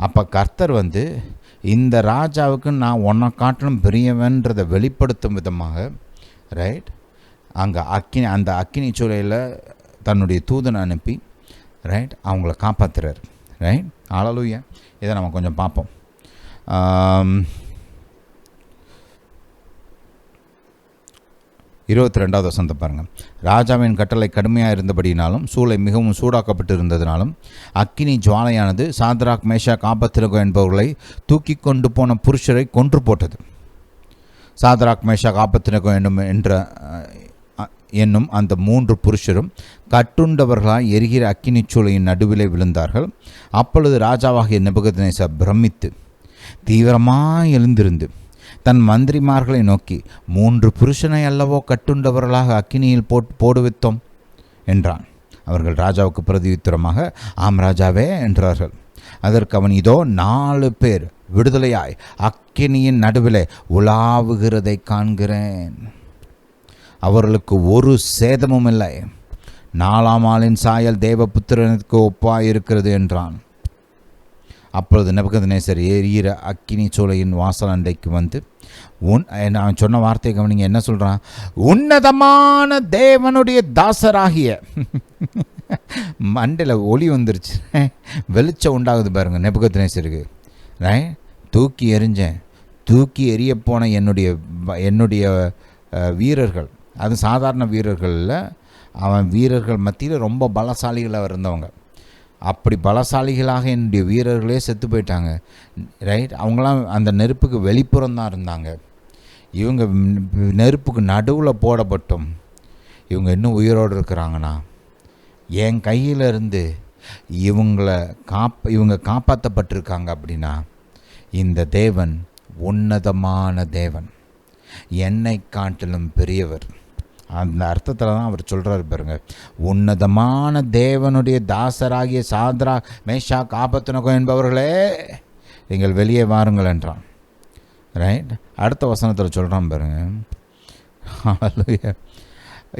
அப்போ கர்த்தர் வந்து இந்த ராஜாவுக்கு நான் உன்னை காட்டிலும் பெரியவன்றதை வெளிப்படுத்தும் விதமாக, ரைட், அங்கே அந்த அக்கினி சூளையில் தன்னுடைய தூதனை அனுப்பி, ரைட், அவங்கள காப்பாற்றுறார். ரைட்? ஹல்லேலூயா. இதை நம்ம கொஞ்சம் பார்ப்போம். 22வது வசனத்தை பாருங்கள். ராஜாவின் கட்டளை கடுமையாக இருந்தபடினாலும் சூளை மிகவும் சூடாக்கப்பட்டு இருந்ததினாலும் அக்கினி ஜுவாலையானது சாத்ராக் மேஷாக் ஆபத்நேகோ என்பவர்களை தூக்கி கொண்டு போன புருஷரை கொன்று போட்டது. சாத்ராக் மேஷாக் ஆபத்நேகோ என்னும் அந்த 3 புருஷரும் கட்டுண்டவர்களாய் எரிகிற அக்கினி சூளையின் நடுவிலே விழுந்தார்கள். அப்பொழுது ராஜாவாகிய நேபுகத்நேசர் பிரமித்து தீவிரமாய் எழுந்திருந்து தன் மந்திரிமார்களை நோக்கி, 3 புருஷனை அல்லவோ கட்டுண்டவர்களாக அக்கினியில் போடுவித்தோம் என்றான். அவர்கள் ராஜாவுக்கு பிரதியுத்தரமாக, ஆம் ராஜாவே என்றார்கள். அதற்கு அவன், இதோ 4 பேர் விடுதலையாய் அக்கினியின் நடுவிலே உலாவுகிறதை காண்கிறேன். அவர்களுக்கு ஒரு சேதமும் இல்லை. 4ஆம் ஆளின் சாயல் தேவபுத்திரனுக்கு ஒப்பாயிருக்கிறது என்றான். அப்பொழுது நேபுகத்நேசர் எரிகிற அக்கினி சூளையின் வாசல் அண்டைக்கு வந்து நான் சொன்ன வார்த்தையை கவனிங்க. என்ன சொல்கிறான்? உன்னதமான தேவனுடைய தாசராகிய மண்டையில் ஒளி வந்துருச்சு, வெளிச்சம் உண்டாகுது பாருங்க நேபுகத்நேசருக்கு. தூக்கி எறிஞ்சேன். தூக்கி எறிய போன என்னுடைய வீரர்கள், அது சாதாரண வீரர்களில், அவன் வீரர்கள் மத்தியில் ரொம்ப பலசாலிகளாக இருந்தவங்க. அப்படி பலசாலிகளாக என்னுடைய வீரர்களே செத்து போயிட்டாங்க. அவங்களாம் அந்த நெருப்புக்கு வெளிப்புறம்தான் இருந்தாங்க. இவங்க நெருப்புக்கு நடுவில் போடப்பட்டும் இவங்க இன்னும் உயிரோடு இருக்கிறாங்கன்னா, என் கையில் இருந்து இவங்க காப்பாற்றப்பட்டிருக்காங்க அப்படின்னா, இந்த தேவன் உன்னதமான தேவன், என்னை காட்டிலும் பெரியவர். அந்த அர்த்தத்தில் தான் அவர் சொல்கிறார் பாருங்க, உன்னதமான தேவனுடைய தாசராகிய சாத்ராக் மேஷாக் ஆபேத்நேகோ என்பவர்களே, நீங்கள் வெளியே வாருங்கள் என்றான். அடுத்த வசனத்தில் சொல்கிறான் பாருங்க,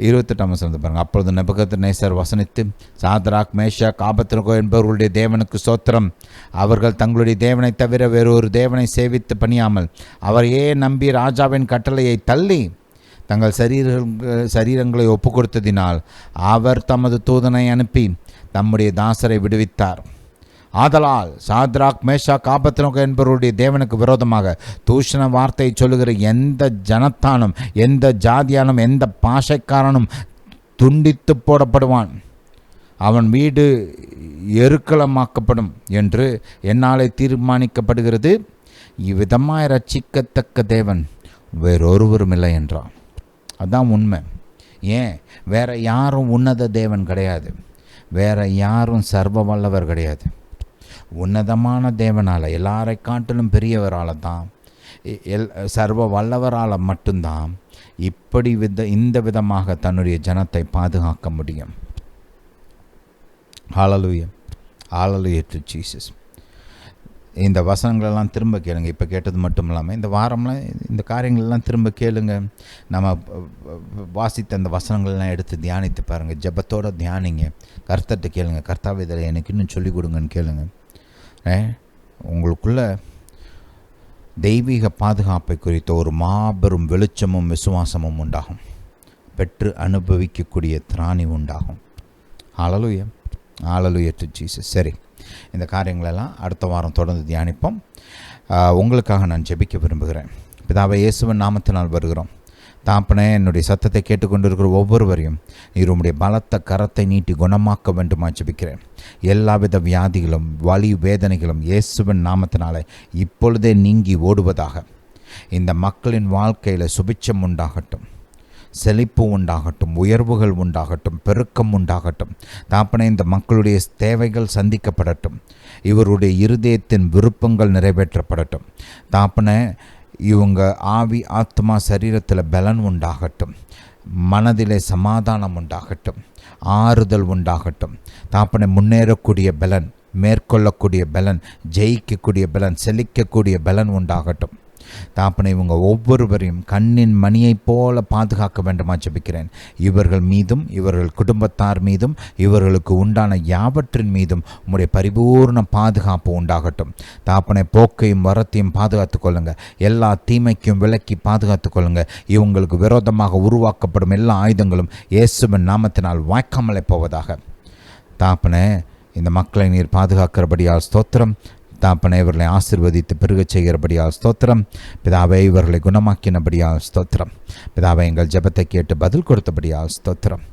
28ஆம் வசனத்தை பாருங்கள். அப்பொழுது நேபுகத்நேசர் வசனித்து, சாத்ராக் மேஷாக் ஆபேத்நேகோ என்பவர்களுடைய தேவனுக்கு ஸ்தோத்திரம். அவர்கள் தங்களுடைய தேவனை தவிர வேறொரு தேவனை சேவித்து பணியாமல் அவரையே நம்பி ராஜாவின் கட்டளையை தள்ளி தங்கள் சரீரங்களை ஒப்பு கொடுத்ததினால் அவர் தமது தூதனை அனுப்பி தம்முடைய தாசரை விடுவித்தார். ஆதலால் சாத்ராக் மேஷாக் ஆபேத்நேகோ என்பவருடைய தேவனுக்கு விரோதமாக தூஷண வார்த்தை சொல்லுகிற எந்த ஜனத்தானும், எந்த ஜாதியானும், எந்த பாஷைக்காரனும் துண்டித்து போடப்படுவான். அவன் வீடு எருக்களமாக்கப்படும் என்று என்னாலே தீர்மானிக்கப்படுகிறது. இவ்விதமாய் ரட்சிக்கத்தக்க தேவன் வேறொருவரும் இல்லை என்றான். அதுதான் உண்மை. ஏன்? வேற யாரும் உன்னத தேவன் கிடையாது, வேற யாரும் சர்வ வல்லவர் கிடையாது. உன்னதமான தேவனால், எல்லாரை காட்டிலும் பெரியவரால் தான், சர்வ வல்லவரால் மட்டும்தான் இப்படி இந்த விதமாக தன்னுடைய ஜனத்தை பாதுகாக்க முடியும். ஹல்லேலூயா, ஹல்லேலூயா டு ஜீசஸ். இந்த வசனங்களெல்லாம் திரும்ப கேளுங்க. இப்போ கேட்டது மட்டும் இல்லாமல் இந்த வாரம்லாம் இந்த காரியங்களெல்லாம் திரும்ப கேளுங்க. நம்ம வாசித்த அந்த வசனங்கள்லாம் எடுத்து தியானித்து பாருங்கள். ஜெபத்தோடு தியானிங்க. கர்த்தர்கிட்ட கேளுங்க, கர்த்தாவே இதில் எனக்கு இன்னும் சொல்லிக் கொடுங்கன்னு கேளுங்க. உங்களுக்குள்ள தெய்வீக பாதுகாப்பை குறித்த ஒரு மாபெரும் வெளிச்சமும் விசுவாசமும் உண்டாகும். பெற்று அனுபவிக்கக்கூடிய திராணி உண்டாகும். ஹல்லேலூயா, ஹல்லேலூயா டு ஜீசஸ். சரி, இந்த காரியங்களெல்லாம் அடுத்த வாரம் தொடர்ந்து தியானிப்போம். உங்களுக்காக நான் ஜெபிக்க விரும்புகிறேன். பிதாவே, இயேசுவின் நாமத்தினால் வருகிறோம். தாப்பனே, என்னுடைய சத்தத்தை கேட்டுக்கொண்டிருக்கிற ஒவ்வொருவரையும் நீர் உம்முடைய பலத்த கரத்தை நீட்டி குணமாக்க வேண்டுமா ஜெபிக்கிறேன். எல்லாவித வியாதிகளும் வலி வேதனைகளும் இயேசுவின் நாமத்தினாலே இப்பொழுதே நீங்கி ஓடுவதாக. இந்த மக்களின் வாழ்க்கையில் சுபிட்சம் உண்டாகட்டும், செழிப்பு உண்டாகட்டும், உயர்வுகள் உண்டாகட்டும், பெருக்கம் உண்டாகட்டும். தாப்பனே, இந்த மக்களுடைய தேவைகள் சந்திக்கப்படட்டும், இவருடைய இருதயத்தின் விருப்பங்கள் நிறைவேற்றப்படட்டும். தாப்பனே, இவங்க ஆவி ஆத்மா சரீரத்தில் பலன் உண்டாகட்டும், மனதிலே சமாதானம் உண்டாகட்டும், ஆறுதல் உண்டாகட்டும். தாப்பனை, முன்னேறக்கூடிய பலன், மேற்கொள்ளக்கூடிய பலன், ஜெயிக்கக்கூடிய பலன், செழிக்கக்கூடிய பலன் உண்டாகட்டும். தாப்பனை, இவங்க ஒவ்வொருவரையும் கண்ணின் மணியைப் போல பாதுகாக்க வேண்டுமா ஜெபிக்கிறேன். இவர்கள் மீதும் இவர்கள் குடும்பத்தார் மீதும் இவர்களுக்கு உண்டான யாவற்றின் மீதும் உம்முடைய பரிபூர்ண பாதுகாப்பு உண்டாகட்டும். தாப்பனை, போக்கையும் வரத்தையும் பாதுகாத்து கொள்ளுங்க. எல்லா தீமைக்கும் விலக்கி பாதுகாத்து கொள்ளுங்க. இவங்களுக்கு விரோதமாக உருவாக்கப்படும் எல்லா ஆயுதங்களும் இயேசுவின் நாமத்தினால் வாய்க்காமலே போவதாக. தாப்பனை, இந்த மக்களை நீர் பாதுகாக்கிறபடியால் ஸ்தோத்திரம். தாப்பனை, இவர்களை ஆசீர்வதித்து பெருகச் செய்கிறபடியால் ஸ்தோத்திரம். பிதாவை, இவர்களை குணமாக்கினபடியால் ஸ்தோத்திரம். பிதாவை, எங்கள் ஜெபத்தை கேட்டு பதில் கொடுத்தபடியால் ஸ்தோத்திரம்.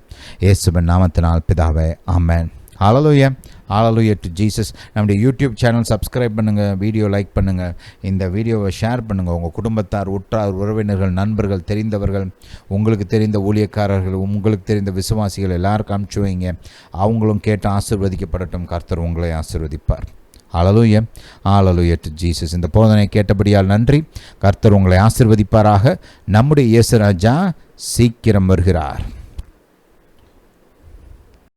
இயேசுவின் நாமத்தினால் பிதாவே, ஆமென். ஹல்லேலூயா, ஹல்லேலூயா டு ஜீசஸ். நம்முடைய யூடியூப் சேனல் சப்ஸ்கிரைப் பண்ணுங்கள், வீடியோ லைக் பண்ணுங்கள், இந்த வீடியோவை ஷேர் பண்ணுங்கள். உங்கள் குடும்பத்தார், உற்றார், உறவினர்கள், நண்பர்கள், தெரிந்தவர்கள், உங்களுக்கு தெரிந்த ஊழியக்காரர்கள், உங்களுக்கு தெரிந்த விசுவாசிகள் எல்லாருக்கும் அனுப்பிச்சு வைங்க. அவங்களும் கேட்டு ஆசீர்வதிக்கப்படட்டும். கர்த்தர் உங்களை ஆசீர்வதிப்பார். ஹல்லேலூயா, ஹல்லேலூயா டு ஜீசஸ். இந்த போதனை கேட்டபடியால் நன்றி. கர்த்தர் உங்களை ஆசீர்வதிப்பாராக. நம்முடைய இயேசு ராஜா சீக்கிரம் வருகிறார்.